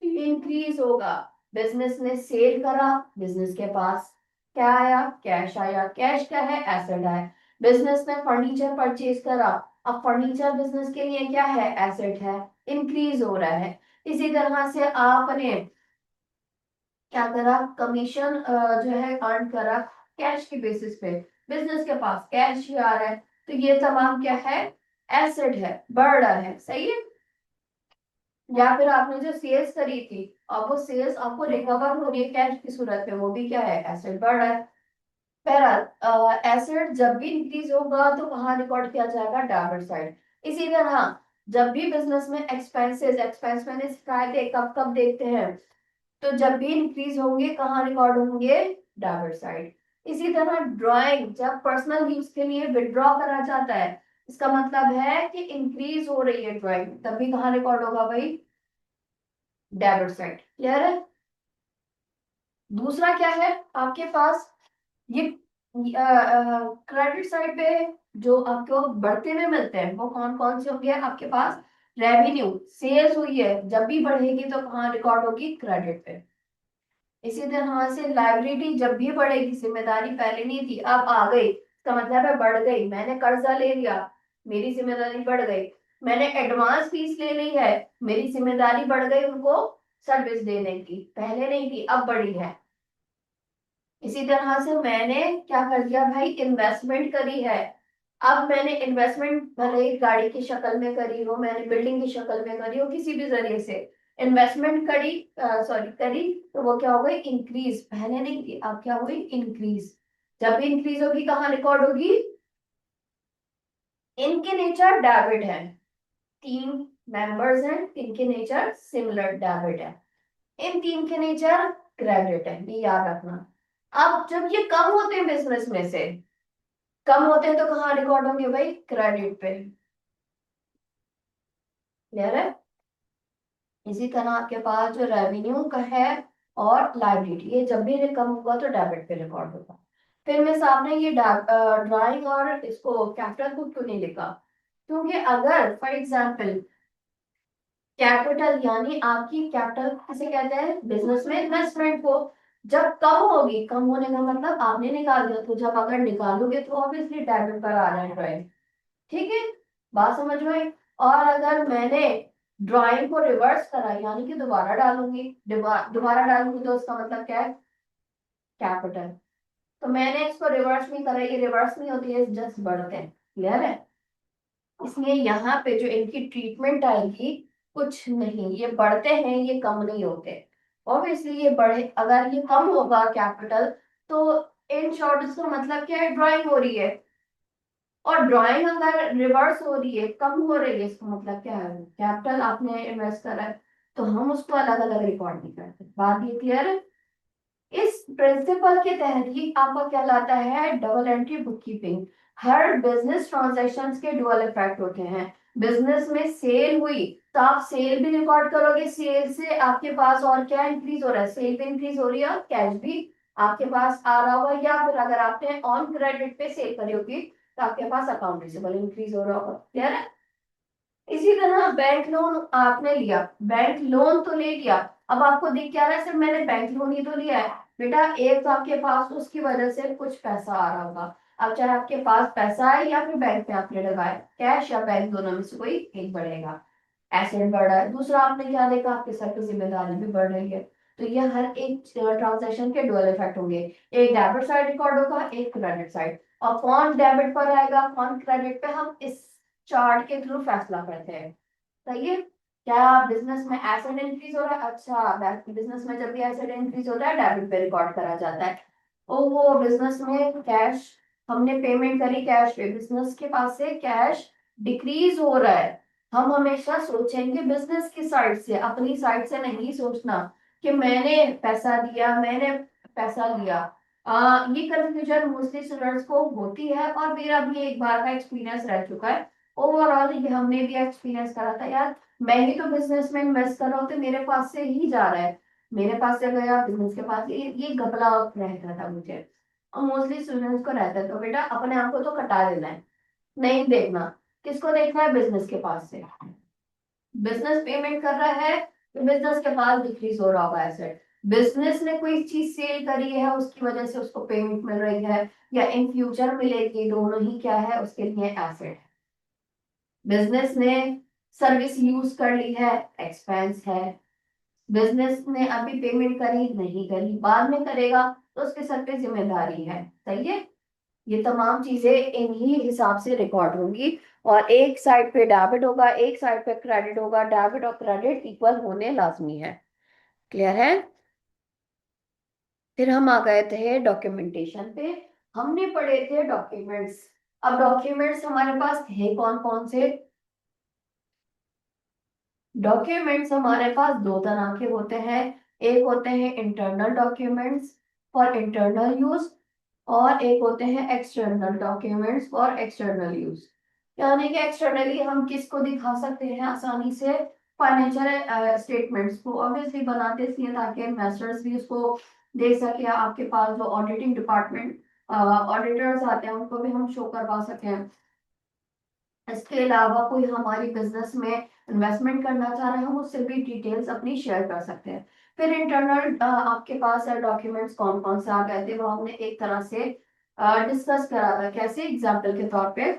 इंक्रीज होगा। बिजनेस ने सेल करा, बिजनेस के पास क्या आया, कैश आया। कैश क्या है, एसेट है। बिजनेस ने फर्नीचर परचेज करा, अब फर्नीचर बिजनेस के लिए क्या है, एसेट है, इंक्रीज हो रहा है। इसी तरह से आपने क्या करा, कमीशन जो है अर्न करा कैश के बेसिस पे, बिजनेस के पास कैश ही आ रहा है, तो ये तमाम क्या है, एसेट है, बढ़ रहा है। सही है। या फिर आपने जो सेल्स करी थी, अब वो सेल्स आपको रिकवर हो रही है कैश की सूरत में, वो भी क्या है, एसेट बढ़ रहा है। बहरहाल एसेट जब भी इंक्रीज होगा तो कहाँ रिकॉर्ड किया जाएगा, डेबिट साइड। इसी तरह जब भी बिजनेस में एक्सपेंसेस, एक्सपेंस मैंने सिखाए थे कब कब देखते हैं, तो जब भी इंक्रीज होंगे कहाँ रिकॉर्ड होंगे, डेबिट साइड। इसी तरह ड्राइंग जब पर्सनल यूज के लिए विड्रॉ करा जाता है, इसका मतलब है कि इंक्रीज हो रही है ड्राइंग, तब भी कहाँ रिकॉर्ड होगा भाई, डेबिट साइड। क्लियर है। दूसरा क्या है आपके पास, ये क्रेडिट साइड पे जो आपको बढ़ते हुए मिलते हैं वो कौन कौन से होंगे आपके पास, रेवेन्यू, सेल्स हुई है जब भी बढ़ेगी तो कहाँ रिकॉर्ड होगी, क्रेडिट पे। इसी तरह से लाइबिलिटी जब भी बढ़ेगी, जिम्मेदारी पहले नहीं थी अब आ गई, इसका मतलब है बढ़ गई। मैंने कर्जा ले लिया, मेरी जिम्मेदारी बढ़ गई। मैंने एडवांस फीस ले ली है, मेरी जिम्मेदारी बढ़ गई उनको सर्विस देने की, पहले नहीं थी अब बढ़ी है। इसी तरह से मैंने क्या कर दिया भाई, इन्वेस्टमेंट करी है। अब मैंने इन्वेस्टमेंट भले ही गाड़ी की शक्ल में करी हो, मैंने बिल्डिंग की शक्ल में करी हो, किसी भी जरिए से इन्वेस्टमेंट करी, सॉरी करी, तो वो क्या हो गई, इंक्रीज। पहले नहीं की, अब क्या हुई, इंक्रीज। जब भी इंक्रीज होगी कहाँ रिकॉर्ड होगी, इनके नेचर डेबिट है। तीन मेंबर्स हैं, इनके नेचर सिमिलर डेबिट है, इन तीन के नेचर क्रेडिट है, ये याद रखना। अब जब ये कम होते हैं बिजनेस में से, कम होते हैं तो कहाँ रिकॉर्ड होंगे भाई, क्रेडिट पे। क्लियर है। इसी तरह आपके पास जो रेवेन्यू का है और लाइबिलिटी, ये जब भी कम होगा तो डेबिट पे रिकॉर्ड होगा। फिर मिस आपने ये ड्राइंग और इसको कैपिटल को क्यों नहीं लिखा, क्योंकि अगर फॉर एग्जांपल कैपिटल यानी आपकी कैपिटल किसे कहते हैं, बिजनेस में इन्वेस्टमेंट को, जब कम होगी, कम होने का मतलब आपने निकाल दिया, तो जब अगर निकालोगे तो ऑब्वियसली डेबिट पर आ रहा है ड्राइंग। ठीक है, बात समझ में आई। और अगर मैंने ड्राइंग को रिवर्स करा यानी कि दोबारा डालूंगी, दोबारा डालूंगी तो उसका मतलब क्या है, कैपिटल। तो मैंने इसको रिवर्स नहीं करा, ये रिवर्स नहीं होती है, जस्ट बढ़ते हैं। क्लियर है। इसलिए यहाँ पे जो इनकी ट्रीटमेंट आएगी, कुछ नहीं, ये बढ़ते हैं, ये कम नहीं होते। ऑब्वियसली ये बढ़े, अगर ये कम होगा कैपिटल, तो इन शॉर्ट इसका मतलब क्या है, ड्राइंग हो रही है। और ड्राइंग अगर रिवर्स हो रही है, कम हो रही है, इसका मतलब क्या है, कैपिटल आपने इन्वेस्ट करा है। तो हम उसको अलग अलग रिकॉर्ड नहीं करते। बात ये क्लियर है। इस प्रिंसिपल के तहत ही आपका क्या लाता है, डबल एंट्री बुककीपिंग। हर बिजनेस ट्रांजैक्शंस के डुअल इफेक्ट होते हैं। बिजनेस में सेल हुई तो आप सेल भी रिकॉर्ड करोगे, सेल से आपके पास और क्या इंक्रीज हो रहा है, सेल भी इंक्रीज हो रही है, कैश भी आपके पास आ रहा होगा, या फिर अगर आपने ऑन क्रेडिट पे सेल करी होगी तो आपके पास अकाउंट रिसीवेबल इंक्रीज हो रहा होगा। क्लियर है। इसी तरह बैंक लोन आपने लिया, बैंक लोन तो ले लिया, अब आपको दिख क्या रहा है, सिर्फ मैंने बैंक लोन ही तो लिया है। बेटा एक तो आपके पास उसकी वजह से कुछ पैसा आ रहा होगा। अब चाहे आपके पास पैसा है या फिर बैंक में आपने लगाया, कैश या बैंक दोनों में से कोई एक बढ़ेगा, एसेट बढ़ रहा है। दूसरा आपने क्या देखा, आपके सर की जिम्मेदारी भी बढ़ रही है। तो ये हर एक ट्रांजैक्शन के डुअल इफेक्ट होंगे, एक डेबिट साइड रिकॉर्ड होगा, एक क्रेडिट साइड। और कौन डेबिट पर आएगा, कौन क्रेडिट पे, हम इस चार्ट के थ्रू फैसला करते हैं। सही है। क्या बिजनेस में एसेट इंक्रीज हो रहा है, अच्छा बिजनेस में जब भी एसेट इंक्रीज होता है डेबिट पे रिकॉर्ड करा जाता है। ओ वो बिजनेस में कैश, हमने पेमेंट करी कैश पे, बिजनेस के पास से कैश डिक्रीज हो रहा है, हम हमेशा सोचेंगे बिजनेस की साइड से, अपनी साइड से नहीं सोचना कि मैंने पैसा दिया, मैंने पैसा लिया। ये कंफ्यूजन मोस्टली स्टूडेंट्स को होती है, और मेरा भी एक बार का एक्सपीरियंस रह चुका है। ओवरऑल ये हमने भी एक्सपीरियंस करा था यार, मैं ही तो बिजनेस में इन्वेस्ट कर रहा हूँ तो मेरे पास से ही जा रहा है, मेरे पास से गया बिजनेस के पास, ये घपला रहता था मुझे। और मोस्टली स्टूडेंट्स को रहता है, तो बेटा अपने आप को तो कटा देना है, नहीं देखना। किसको देखना है, बिजनेस के पास से। बिजनेस पेमेंट कर रहा है तो बिजनेस के पास डिक्रीज हो रहा होगा एसेट। बिजनेस ने कोई चीज सेल करी है, उसकी वजह से उसको पेमेंट मिल रही है या इन फ्यूचर मिलेगी, दोनों ही क्या है, उसके लिए एसेट। बिजनेस ने सर्विस यूज कर ली है, एक्सपेंस है। बिजनेस ने अभी पेमेंट करी नहीं करी, बाद में करेगा तो उसके सर पे जिम्मेदारी है। सही है। ये तमाम चीजें इन्हीं हिसाब से रिकॉर्ड होंगी। और एक साइड पे डेबिट होगा, एक साइड पे क्रेडिट होगा, डेबिट और क्रेडिट इक्वल होने लाजमी है। क्लियर है। फिर हम आ गए थे डॉक्यूमेंटेशन पे। हमने पढ़े थे डॉक्यूमेंट्स। अब डॉक्यूमेंट्स हमारे पास थे कौन कौन से, डॉक्यूमेंट्स हमारे पास दो तरह के होते हैं। एक होते हैं internal documents for internal use, और एक होते हैं external documents for external use. यानी कि एक्सटर्नली हम किसको दिखा सकते हैं आसानी से, फाइनेंशियल स्टेटमेंट्स को ऑब्वियसली बनाते इसलिए ताकि इन्वेस्टर्स भी उसको देख सके, आपके पास जो ऑडिटिंग डिपार्टमेंट ऑडिटर्स आते हैं उनको भी हम शो करवा सकें। इसके अलावा कोई हमारी बिजनेस में इन्वेस्टमेंट करना चाह रहे हैं, हम उससे भी डिटेल्स अपनी शेयर कर सकते हैं। फिर इंटरनल आपके पास डॉक्यूमेंट्स कौन कौन से आ गए थे, वो हमने एक तरह से डिस्कस करा था, कैसे, एग्जाम्पल के तौर पे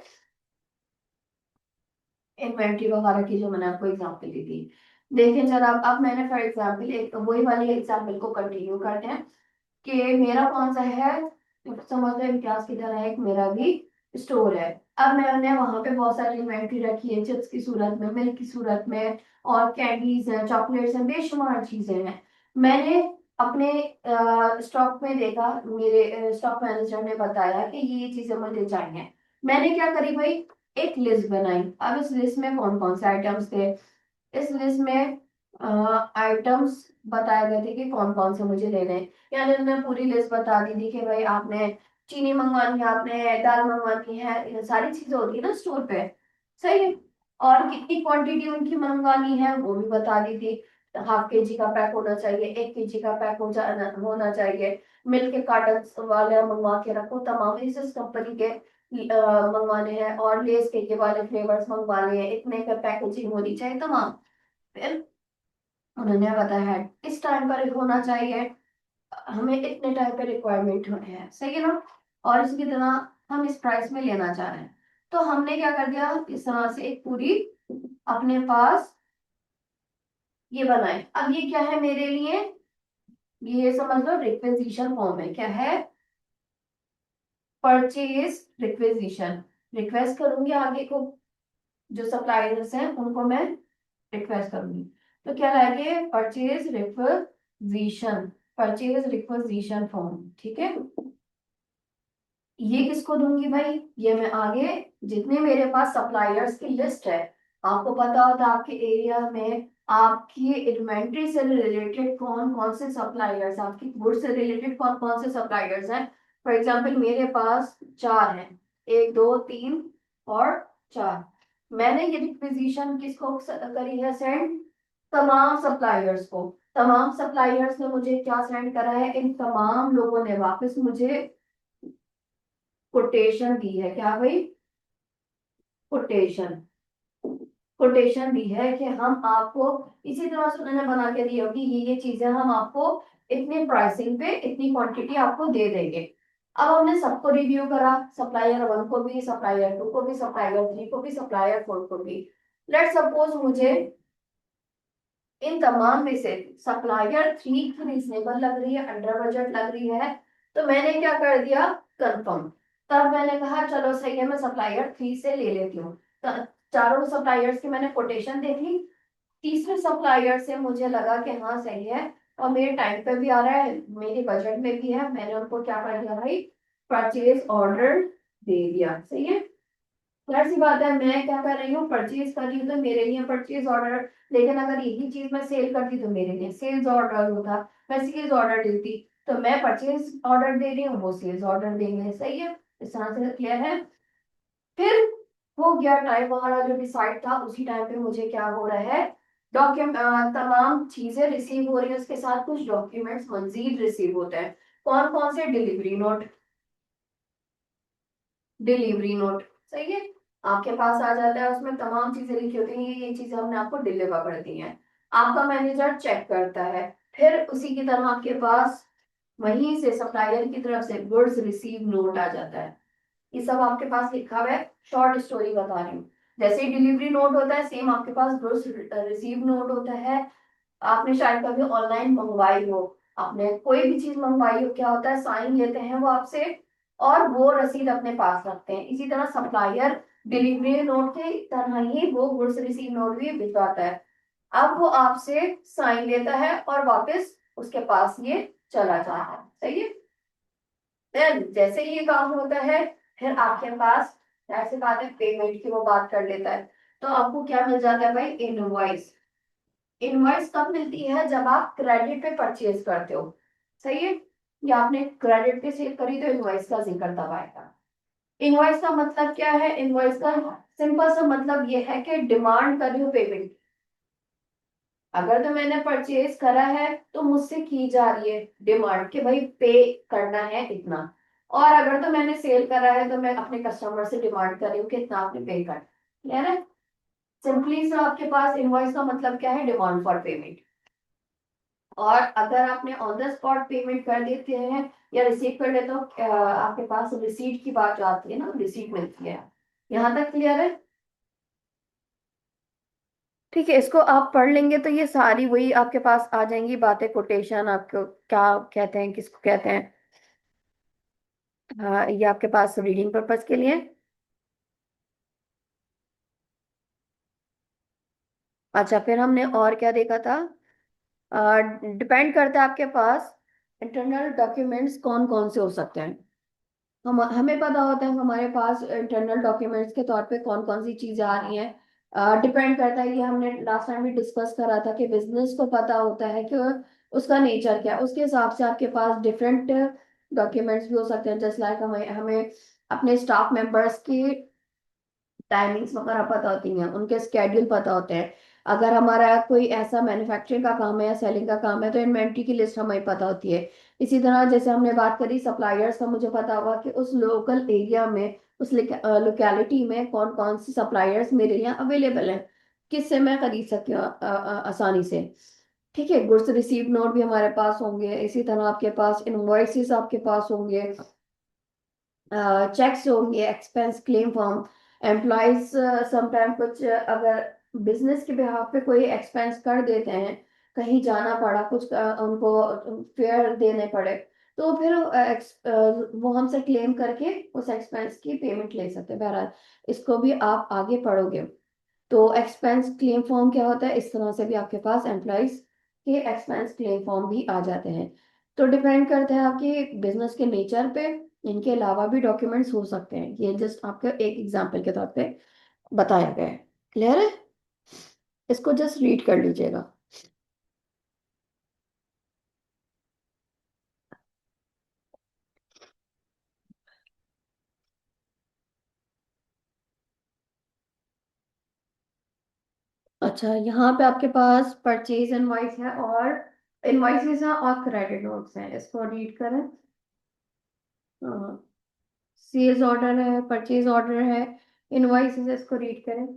इन्वेंट्री वगैरह की, जो मैंने आपको एग्जाम्पल दी थी। देखें जरा, अब मैंने फॉर एग्जाम्पल एक वही वाली एग्जाम्पल को कंटिन्यू करते हैं। कि मेरा कौन सा है, समझ लो इम्तियाज की तरह एक मेरा भी स्टोर है। अब मैंने वहां पे बहुत सारी इन्वेंट्री रखी है, चिप्स की सूरत में, मिल्क की सूरत में, और कैंडीज हैं, चॉकलेट्स हैं, बेशुमार चीजें हैं। मैंने अपने स्टॉक में देखा, मेरे स्टॉक मैनेजर ने बताया कि ये चीजें मुझे चाहिए। मैंने क्या करी भाई, एक लिस्ट बनाई। अब इस लिस्ट में कौन कौन से आइटम्स थे, इस लिस्ट में आइटम्स बताए गए थे कि कौन कौन से मुझे लेने हैं। यानी उन्होंने पूरी लिस्ट बता दी थी कि भाई आपने चीनी मंगवानी है, आपने दाल मंगवानी है, ये सारी चीजें होती है ना स्टोर पे, सही है। और कितनी क्वांटिटी उनकी मंगवानी है वो भी बता दी थी। ½ kg का पैक होना चाहिए, 1 kg का पैक होना चाहिए। मिल्क के कार्टन वाले मंगवा के रखो, तमाम इस कंपनी के मंगवाने हैं, और लेस के वाले फ्लेवर्स मंगवाने हैं, इतने का पैकेजिंग होनी चाहिए तमाम। फिर उन्होंने बताया है इस टाइम पर होना चाहिए, हमें इतने टाइम पे रिक्वायरमेंट है, सही है ना। और इसकी तरह हम इस प्राइस में लेना चाह रहे हैं। तो हमने क्या कर दिया, इस तरह से एक पूरी अपने पास ये बनाए। अब ये क्या है मेरे लिए, ये समझ लो रिक्वेजिशन फॉर्म है। क्या है, परचेज रिक्वेजिशन। रिक्वेस्ट करूंगी आगे को, जो सप्लायर्स हैं उनको मैं रिक्वेस्ट करूंगी। तो क्या लाएंगे, purchase requisition, purchase requisition form, ठीक है। ये किसको दूंगी भाई, ये मैं आगे जितने मेरे पास सप्लायर्स की लिस्ट है, आपको पता होता है आपके एरिया में आपकी इन्वेंट्री से रिलेटेड कौन कौन से सप्लायर्स, आपकी गुड से रिलेटेड कौन कौन से सप्लायर्स हैं। फॉर एग्जांपल मेरे पास 4 हैं, 1 2 3 और 4। मैंने ये रिक्वेजिशन किसको करी है सेंड, तमाम सप्लायर्स को। तमाम सप्लायर्स ने मुझे क्या सेंड करा है, इन तमाम लोगों ने वापस मुझे कोटेशन दी है। क्या भाई, कोटेशन, कोटेशन दी है कि हम आपको इसी तरह से उन्होंने बना के दी होगी, ये चीजें हम आपको इतनी प्राइसिंग पे इतनी क्वांटिटी आपको दे देंगे। अब हमने सबको रिव्यू करा, सप्लायर 1 को भी, सप्लायर 2 को भी, सप्लायर 3 को भी, सप्लायर 4 को भी। लेट सपोज मुझे इन तमाम में से सप्लायर 3 की रीजनेबल लग रही है, अंडर बजट लग रही है, तो मैंने क्या कर दिया, कंफर्म। तब मैंने कहा चलो सही है, मैं सप्लायर 3 से ले लेती हूँ। तो चारों सप्लायर्स की मैंने कोटेशन देखी, तीसरे सप्लायर से मुझे लगा कि हाँ सही है, और मेरे टाइम पे भी आ रहा है, मेरे बजट में भी है, मैंने उनको क्या कर दिया भाई, परचेज ऑर्डर दे दिया, सही है। जाहिर सी बात है, मैं क्या कर रही हूँ, परचेज कर रही हूँ, तो मेरे लिए परचेज ऑर्डर। लेकिन अगर यही चीज मैं सेल करती तो मेरे लिए सेल्स ऑर्डर होता, मैं सेल्स ऑर्डर देती। तो मैं परचेज ऑर्डर दे रही हूँ, वो सेल्स ऑर्डर देंगे, सही है। इस तरह से क्लियर है। फिर हो गया टाइम, हमारा जो डिसाइड था उसी टाइम पे मुझे क्या हो रहा है, डॉक्यूमेंट तमाम चीजें रिसीव हो रही है, उसके साथ कुछ डॉक्यूमेंट्स मजीद रिसीव होते हैं। कौन कौन से, डिलीवरी नोट, डिलीवरी नोट, सही है, आपके पास आ जाता है, उसमें तमाम चीजें लिखी होती हैं, ये चीजें हमने आपको डिलीवर कर दी हैं। आपका मैनेजर चेक करता है। फिर उसी की तरह आपके पास वहीं से सप्लायर की तरफ से गुड्स रिसीव नोट आ जाता है। ये सब आपके पास लिखा हुआ है, शॉर्ट स्टोरी बता रही हूँ। जैसे ही डिलीवरी नोट होता है, सेम आपके पास गुड्स रिसीव नोट होता है। आपने शायद कभी ऑनलाइन मंगवाई हो, आपने कोई भी चीज मंगवाई हो, क्या होता है, साइन लेते हैं वो आपसे, और वो रसीद अपने पास रखते हैं। इसी तरह सप्लायर डिलीवरी नोट के तरह ही वो गुड्स रिसीव नोट भी भिजवाता है। अब वो आपसे साइन लेता है और वापस उसके पास ये चला जाता है, सही है। फिर जैसे ही ये काम होता है, फिर आपके पास ऐसे बात है, पेमेंट की वो बात कर लेता है। तो आपको क्या मिल जाता है भाई, इनवॉइस। इनवॉइस कब मिलती है, जब आप क्रेडिट पे परचेज करते हो, सही है। या आपने क्रेडिट पे सेल करी तो इनवॉइस का जिक्र तब आएगा। इनवॉइस का मतलब क्या है, इनवॉइस का सिंपल सा मतलब ये है कि डिमांड कर रही हूँ पेमेंट। अगर तो मैंने परचेज करा है तो मुझसे की जा रही है डिमांड कि भाई पे करना है इतना। और अगर तो मैंने सेल करा है तो मैं अपने कस्टमर से डिमांड कर रही हूँ कि इतना आपने पे कर, क्लियर है। सिंपली से आपके पास इनवॉइस का मतलब क्या है, डिमांड फॉर पेमेंट। और अगर आपने ऑन द स्पॉट पेमेंट कर देते हैं या रिसीव कर लेते हो, आपके पास रिसीट की बात जो आती है ना, रिसीट मिलती है। यहाँ तक क्लियर है। ठीक है, इसको आप पढ़ लेंगे तो ये सारी वही आपके पास आ जाएंगी बातें, कोटेशन आपको क्या कहते हैं, किसको कहते हैं। हाँ, ये आपके पास रीडिंग पर्पस के लिए। अच्छा, फिर हमने और क्या देखा था। डिपेंड करता है आपके पास इंटरनल डॉक्यूमेंट्स कौन कौन से हो सकते हैं। हम हमें पता होता है हमारे पास इंटरनल डॉक्यूमेंट्स के तौर पे कौन कौन सी चीजें आ रही हैं। डिपेंड करता है, ये हमने लास्ट टाइम भी डिस्कस करा था कि बिजनेस को पता होता है कि उसका नेचर क्या है, उसके हिसाब से आपके पास डिफरेंट डॉक्यूमेंट्स भी हो सकते हैं। जस्ट लाइक हमें हमें अपने स्टाफ मेंबर्स की टाइमिंग्स वगैरह पता होती हैं, उनके स्केड्यूल पता होते हैं। अगर हमारा कोई ऐसा मैन्युफैक्चरिंग का काम है या सेलिंग का काम है तो इन्वेंट्री की लिस्ट हमें पता होती है। इसी तरह जैसे हमने बात करी सप्लायर्स का, मुझे पता होगा कि उस लोकल एरिया में, उस लोकेलिटी में कौन कौन सी सप्लायर्स मेरे यहाँ अवेलेबल हैं, किससे मैं खरीद सकती हूँ आसानी से। ठीक है, गुड्स रिसीव नोट भी हमारे पास होंगे। इसी तरह आपके पास इनवॉइसेस आपके पास होंगे, चेक्स होंगे, expense claim form. Employees sometime कुछ अगर बिजनेस के बिहाफ पे कोई एक्सपेंस कर देते हैं, कहीं जाना पड़ा, कुछ उनको फेयर देने पड़े, तो फिर वो हमसे क्लेम करके उस एक्सपेंस की पेमेंट ले सकते हैं। बहरहाल इसको भी आप आगे पढ़ोगे। तो एक्सपेंस क्लेम फॉर्म क्या होता है, इस तरह से भी आपके पास एम्प्लॉयज के एक्सपेंस क्लेम फॉर्म भी आ जाते हैं। तो डिपेंड करता है आपके बिजनेस के नेचर पे। इनके अलावा भी डॉक्यूमेंट्स हो सकते हैं, ये जस्ट आपके एक एग्जांपल के तौर पे बताया गया है। क्लियर है? इसको जस्ट रीड कर लीजिएगा। अच्छा, यहाँ पे आपके पास परचेज इनवॉइस है और इनवॉइसेस हैं और क्रेडिट नोट्स हैं, इसको रीड करें। सेल्स ऑर्डर है, परचेज ऑर्डर है, इनवॉइसेस, इसको रीड करें।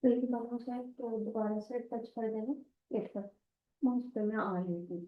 फिर दोबारा से, तो दोबारा से टच कर देना। वेट कर, मैं उस पे मैं आ रही हूँ।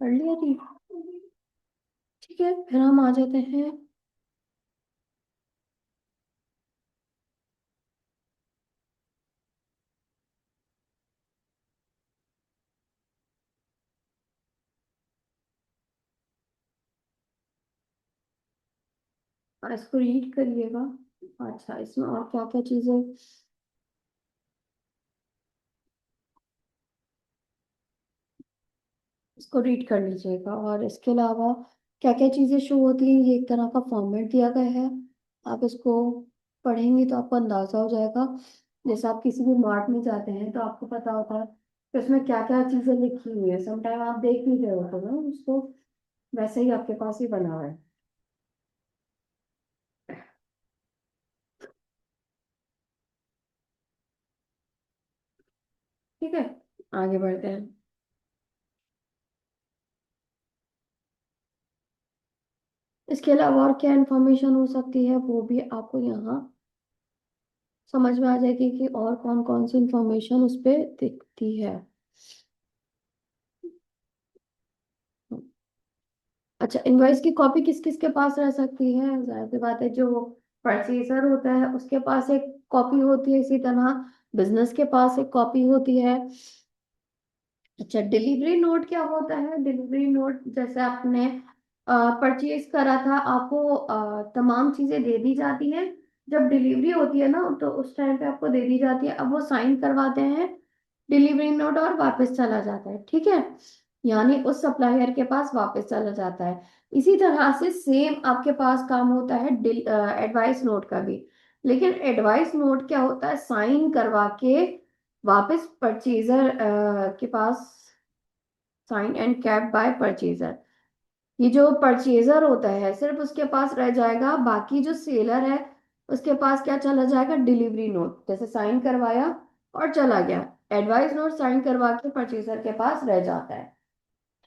कर लिया जी। ठीक है, फिर हम आ जाते हैं। इसको रीड करिएगा। अच्छा, इसमें और क्या क्या चीजें, इसको रीड कर लीजिएगा। और इसके अलावा क्या क्या चीजें शो होती हैं, ये एक तरह का फॉर्मेट दिया गया है। आप इसको पढ़ेंगे तो आपको अंदाजा हो जाएगा। जैसे आप किसी भी मार्ट में जाते हैं तो आपको पता होता है कि उसमें क्या क्या चीजें लिखी हुई है, समटाइम आप देख नहीं रहे होते ना उसको, वैसे ही आपके पास ही बना हुआ है। ठीक है, आगे बढ़ते हैं। इसके अलावा और क्या इन्फॉर्मेशन हो सकती है वो भी आपको यहाँ समझ में आ जाएगी कि और कौन कौन सी इंफॉर्मेशन उस पे दिखती है। अच्छा, इनवॉइस की कॉपी किस किस के पास रह सकती है? जाहिर सी बात है, जो परचेजर होता है उसके पास एक कॉपी होती है, इसी तरह बिजनेस के पास एक कॉपी होती है। अच्छा, डिलीवरी नोट क्या होता है? डिलीवरी नोट जैसे आपने परचेज करा था, आपको तमाम चीजें दे दी जाती हैं। जब डिलीवरी होती है ना तो उस टाइम पे आपको दे दी जाती है, अब वो साइन करवाते हैं डिलीवरी नोट और वापस चला जाता है। ठीक है, यानी उस सप्लायर के पास वापस चला जाता है। इसी तरह से सेम आपके पास काम होता है एडवाइस नोट का भी। लेकिन एडवाइस नोट क्या होता है, साइन करवा के वापस परचेजर के पास, sign and cap by purchaser. ये जो परचेजर होता है सिर्फ उसके पास रह जाएगा, बाकी जो सेलर है उसके पास क्या चला जाएगा, डिलीवरी नोट, जैसे साइन करवाया और चला गया। एडवाइस नोट साइन करवा के परचेजर के पास रह जाता है।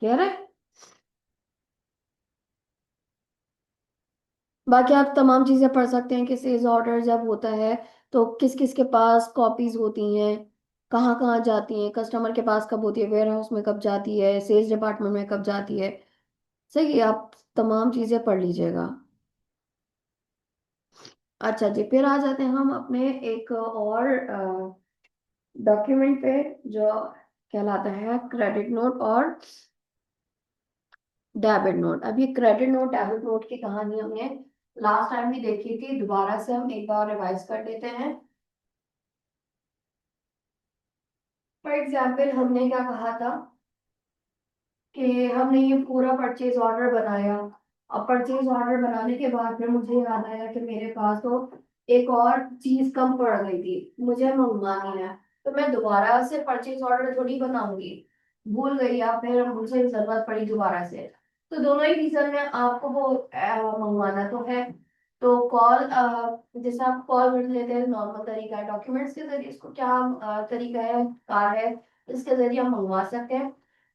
क्लियर है? बाकी आप तमाम चीजें पढ़ सकते हैं कि सेल्स ऑर्डर जब होता है तो किस किस के पास कॉपीज होती हैं, कहाँ कहाँ जाती हैं, कस्टमर के पास कब होती है, वेयर हाउस में कब जाती है, सेल्स डिपार्टमेंट में कब जाती है। सही है, आप तमाम चीजें पढ़ लीजिएगा। अच्छा जी, फिर आ जाते हैं हम अपने एक और डॉक्यूमेंट पे, जो कहलाता है क्रेडिट नोट और डेबिट नोट। अब ये क्रेडिट नोट डेबिट नोट की कहानी हमने लास्ट टाइम भी देखी थी, दोबारा से हम एक बार रिवाइज कर लेते हैं। फॉर एग्जाम्पल हमने क्या कहा था कि हमने ये पूरा परचेज ऑर्डर बनाया। अब परचेज ऑर्डर बनाने के बाद फिर मुझे याद आया कि मेरे पास तो एक और चीज कम पड़ गई थी, मुझे मंगवानी है। तो मैं दोबारा से परचेज ऑर्डर थोड़ी बनाऊंगी, भूल गई या फिर मुझे जरूरत पड़ी दोबारा से। तो दोनों ही रीजन में आपको वो मंगवाना तो है। तो कॉल, जैसे आप कॉल कर लेते हैं नॉर्मल तरीका है, डॉक्यूमेंट्स के जरिए इसको क्या तरीका है, कार है, इसके जरिए हम मंगवा सकते हैं।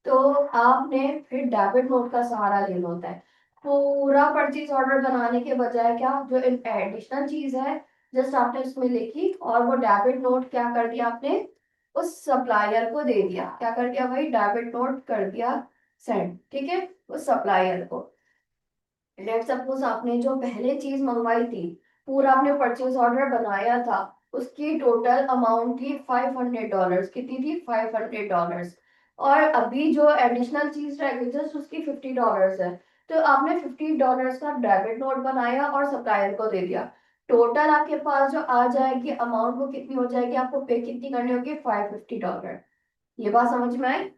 तो आपने फिर डेबिट नोट का सहारा लेना होता है। पूरा परचेज ऑर्डर बनाने के बजाय क्या, जो एडिशनल चीज है जस्ट आपने उसमें लिखी और वो डेबिट नोट क्या कर दिया आपने, उस सप्लायर को दे दिया। क्या कर दिया भाई, डेबिट नोट कर दिया सेंड। ठीक है, उस सप्लायर को। लेट सपोज आपने जो पहले चीज मंगवाई थी, पूरा आपने परचेज ऑर्डर बनाया था, उसकी टोटल अमाउंट थी $500। कितनी थी, $500। और अभी जो एडिशनल चीज रह गई जस्ट उसकी $50 है। तो आपने $50 का डेबिट नोट बनाया और सप्लायर को दे दिया। टोटल आपके पास जो आ जाएगी अमाउंट वो कितनी हो जाएगी, आपको पे कितनी करनी होगी, $550। ये बात समझ में आई?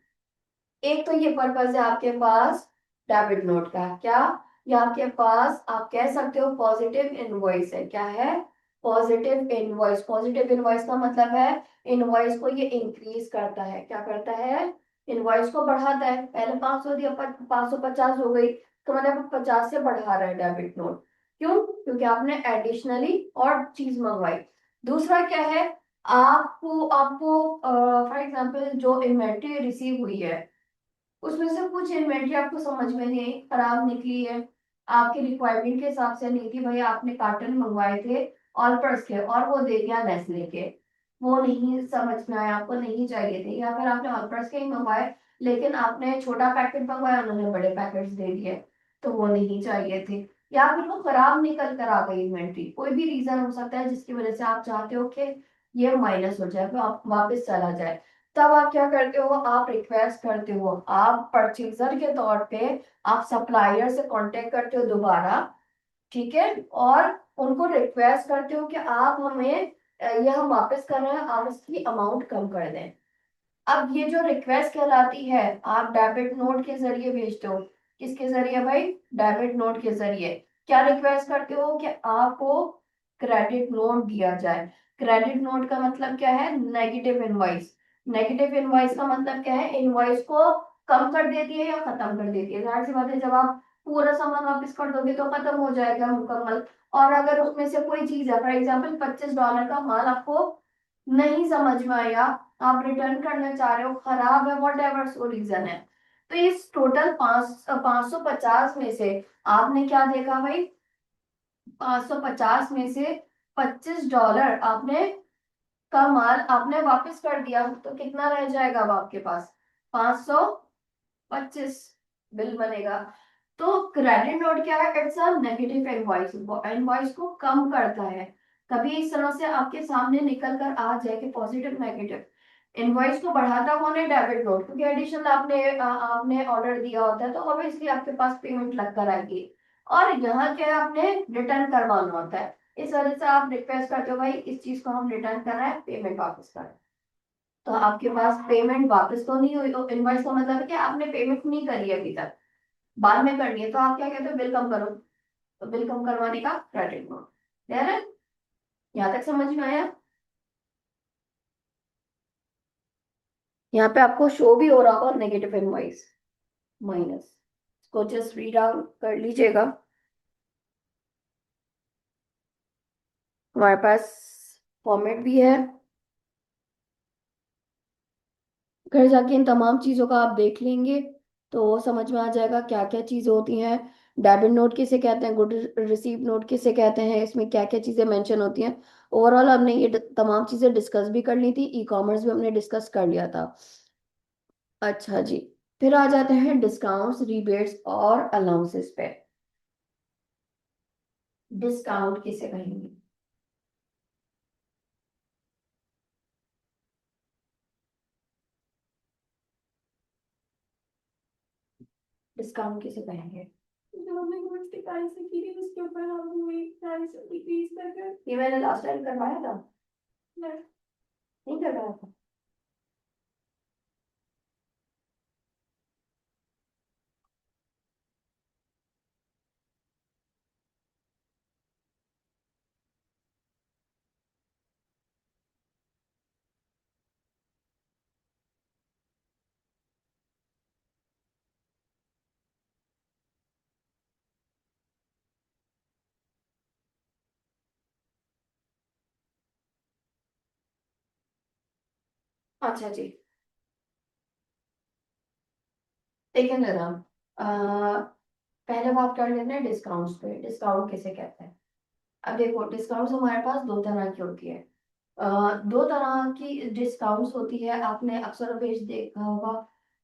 एक तो ये पर्पज है आपके पास डेबिट नोट का, क्या, या आपके पास आप कह सकते हो पॉजिटिव इनवॉइस है। क्या है, पॉजिटिव इनवॉइस। पॉजिटिव इनवॉइस का मतलब है इनवॉइस को ये इंक्रीज करता है। क्या करता है, इनवॉइस को बढ़ाता है। पहले 500 दिया, 550 हो गई, तो मतलब 50 से बढ़ा रहा है डेबिट नोट। क्यों, क्योंकि आपने एडिशनली और चीज मंगवाई। दूसरा क्या है, आपको आपको फॉर एग्जांपल जो इन्वेंट्री रिसीव हुई है उसमें से कुछ इन्वेंट्री आपको समझ में नहीं आई, खराब निकली है, आपके रिक्वायरमेंट के हिसाब से नहीं थी। भाई आपने कार्टन मंगवाए थे ऑलपर्स के और वो दे दिया नेस्ले के, वो नहीं समझ में आया, आपको नहीं चाहिए थे। या फिर आपने ऑलपर्स के ही मंगवाए लेकिन आपने छोटा पैकेट मंगवाया, उन्होंने बड़े पैकेट्स दे दिए, तो वो नहीं चाहिए थे। या फिर वो खराब निकल कर आ गई इन्वेंट्री, कोई भी रीजन हो सकता है जिसकी वजह से आप चाहते हो कि ये माइनस हो जाए, तो आप वापस चला जाए। तब आप क्या करते हो, आप रिक्वेस्ट करते हो, आप परचेजर के तौर पे आप सप्लायर से कांटेक्ट करते हो दोबारा ठीक है। और उनको रिक्वेस्ट करते हो कि आप हमें ये हम वापस कर रहे हैं, आप इसकी अमाउंट कम कर दें। अब ये जो रिक्वेस्ट कहलाती है, आप डेबिट नोट के जरिए भेजते हो। किसके जरिए भाई? डेबिट नोट के जरिए। क्या रिक्वेस्ट करते हो? कि आपको क्रेडिट नोट दिया जाए। क्रेडिट नोट का मतलब क्या है? Negative invoice. नेगेटिव इनवॉइस का मतलब क्या है? इनवॉइस को कम कर देती है या खत्म कर देती है। जाहिर सी बात है, जब आप पूरा सामान वापस कर दोगे तो खत्म हो जाएगा मुकम्मल। और अगर उसमें से कोई चीज है, फॉर एग्जाम्पल $25 का माल आपको नहीं समझ में आया, आप रिटर्न करना चाह रहे हो, खराब है, वॉट एवर सो रीजन है, तो इस टोटल 550 में से आपने क्या देखा भाई? 550 में से $25 आपने का माल आपने वापस कर दिया, तो कितना रह जाएगा अब आपके पास? 525 बिल बनेगा। तो क्रेडिट नोट क्या है? It's a negative invoice. Invoice को कम करता है। कभी इस तरह से आपके सामने निकल कर आ जाए कि पॉजिटिव नेगेटिव। इनवॉइस को बढ़ाता कौन है? डेबिट नोट, क्योंकि एडिशनल आपने ऑर्डर दिया होता है तो ऑब्वियसली आपके पास पेमेंट लग कर आएगी। और यहाँ क्या है? आपने रिटर्न करवाना होता है। इस वजह से आप रिक्वेस्ट करते हो भाई इस चीज को हम रिटर्न कर रहे हैं, पेमेंट वापस कर। तो आपके पास पेमेंट वापस तो नहीं हुई। इनवॉइस का मतलब है कि आपने पेमेंट नहीं करी है अभी तक, बाद में करनी है, तो आप क्या कहते हो? बिल कम करो। तो बिल कम करवाने का क्रेडिट नोट। क्लियर है? यहाँ तक समझ में आया? यहाँ पे आपको शो भी हो रहा होगा नेगेटिव इनवॉइस माइनस। इसको जस्ट रीड आउट कर लीजिएगा। हमारे पास फॉर्मेट भी है। घर जाके इन तमाम चीज़ों का आप देख लेंगे तो समझ में आ जाएगा क्या क्या चीज़ें होती हैं। डेबिट नोट किसे कहते हैं, गुड रिसीव नोट किसे कहते हैं, इसमें क्या क्या चीज़ें मेंशन होती हैं। ओवरऑल हमने ये तमाम चीज़ें डिस्कस भी कर ली थी, ई कॉमर्स भी हमने डिस्कस कर लिया था। अच्छा जी। फिर आ जाते हैं डिस्काउंट्स, रिबेट्स और अलाउंसेस पे। डिस्काउंट किसे कहेंगे? डिस्काउंट किसे कहेंगे? जो हमने गुड्स की प्राइस की थी उसके ऊपर हम वही प्राइस डिक्रीज कर कर। ये मैंने लास्ट टाइम करवाया था, नहीं। नहीं करवाया था? अच्छा जी। देखिए जरा, पहले बात कर लेते हैं डिस्काउंट्स पे। डिस्काउंट किसे कहते हैं? अब देखो, डिस्काउंट्स हमारे पास दो तरह की होती है। दो तरह की डिस्काउंट्स होती है। आपने अक्सर बेच देखा होगा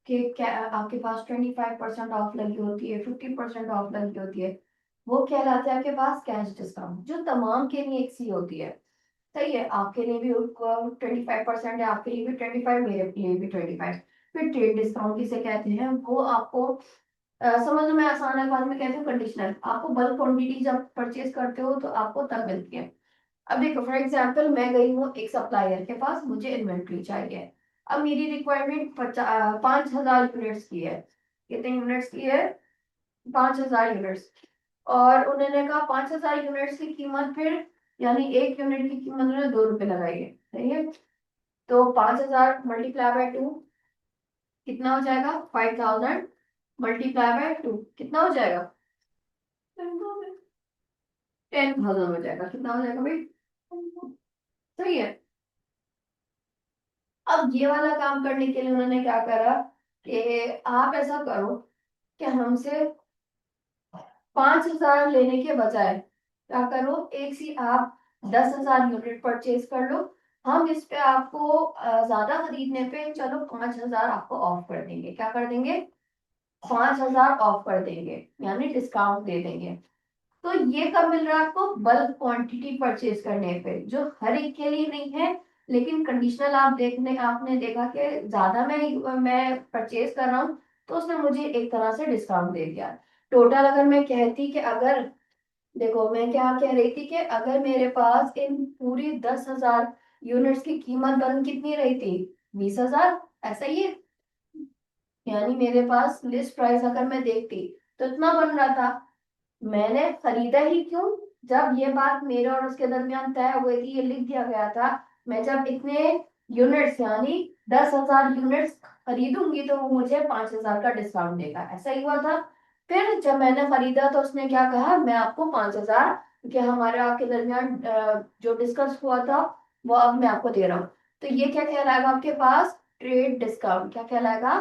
कि क्या आपके पास 25% ऑफ लगी होती है, 50% ऑफ लगी होती है। वो कहलाता है आपके पास कैश डिस्काउंट, जो तमाम के लिए एक सी होती है। सही है, आपके लिए भी 25% है, आपके लिए भी 25, मेरे लिए भी 25। फिर ट्रेड डिस्काउंट किसे कहते हैं? वो आपको समझ में आसान है, बाद में कहते हैं कंडीशनल। आपको बल्क क्वांटिटी जब परचेज करते हो तो आपको तब मिलती है। अब देखो, फॉर एग्जाम्पल मैं गई हूँ एक सप्लायर के पास, मुझे इन्वेंट्री चाहिए। अब मेरी रिक्वायरमेंट 5,000 यूनिट्स की है। कितने यूनिट्स की है? 5,000 यूनिट्स। और उन्होंने कहा 5,000 यूनिट्स की कीमत, फिर यानी एक यूनिट की कीमत उन्होंने ₹2 लगाई है। सही है। तो 5,000 × 2 कितना हो जाएगा? 5,000 × 2 कितना हो जाएगा? 10,000 हो जाएगा। कितना हो जाएगा भाई? सही है। अब ये वाला काम करने के लिए उन्होंने क्या करा कि आप ऐसा करो कि हमसे 5,000 लेने के बजाय क्या करो, एक सी आप 10,000 यूनिट परचेज कर लो। हम इस पे आपको ज्यादा खरीदने पे चलो 5,000 आपको ऑफ कर देंगे। क्या कर देंगे? 5,000 ऑफ कर देंगे, यानी डिस्काउंट दे देंगे। तो ये कब मिल रहा है आपको? बल्क क्वांटिटी परचेज करने पे, जो हर एक के लिए नहीं है, लेकिन कंडीशनल आप देखने आपने देखा कि ज्यादा मैं परचेज कर रहा हूँ तो उसने मुझे एक तरह से डिस्काउंट दे दिया। टोटल अगर मैं कहती कि अगर देखो मैं क्या कह रही थी कि अगर मेरे पास इन पूरी 10,000 यूनिट्स की कीमत बन कितनी रही थी, 20,000, ऐसा ही है। यानी मेरे पास लिस्ट प्राइस अगर मैं देखती तो इतना बन रहा था। मैंने खरीदा ही क्यों, जब ये बात मेरे और उसके दरमियान तय हो गई थी, ये लिख दिया गया था, मैं जब इतने यूनिट्स यानी 10,000 यूनिट्स खरीदूंगी तो वो मुझे 5,000 का डिस्काउंट देगा, ऐसा ही हुआ था। फिर जब मैंने खरीदा तो उसने क्या कहा, मैं आपको 5,000, क्योंकि हमारे आपके दरमियान जो डिस्कस हुआ था वो अब मैं आपको दे रहा हूँ। तो ये क्या कहलाएगा आपके पास, ट्रेड डिस्काउंट। क्या कहलाएगा,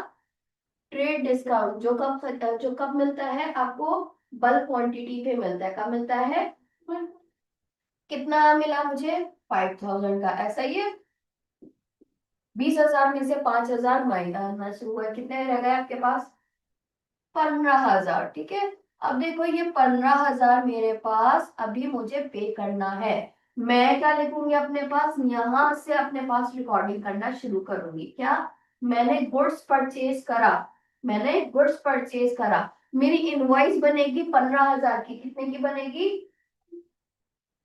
ट्रेड डिस्काउंट। जो कब मिलता है आपको, बल्क क्वांटिटी पे मिलता है। कब मिलता है, कितना मिला मुझे, 5,000 का, ऐसा ही है। 20,000 में से 5,000 माइनस हुआ, कितने रह गए आपके पास, 15,000, ठीक है। अब देखो ये 15,000 मेरे पास अभी मुझे पे करना है। मैं क्या लिखूंगी अपने पास, यहां से अपने पास रिकॉर्डिंग करना शुरू करूंगी। क्या, मैंने गुड्स परचेज करा, मैंने गुड्स परचेज करा, मेरी इनवॉइस बनेगी 15,000 की, कितने की बनेगी।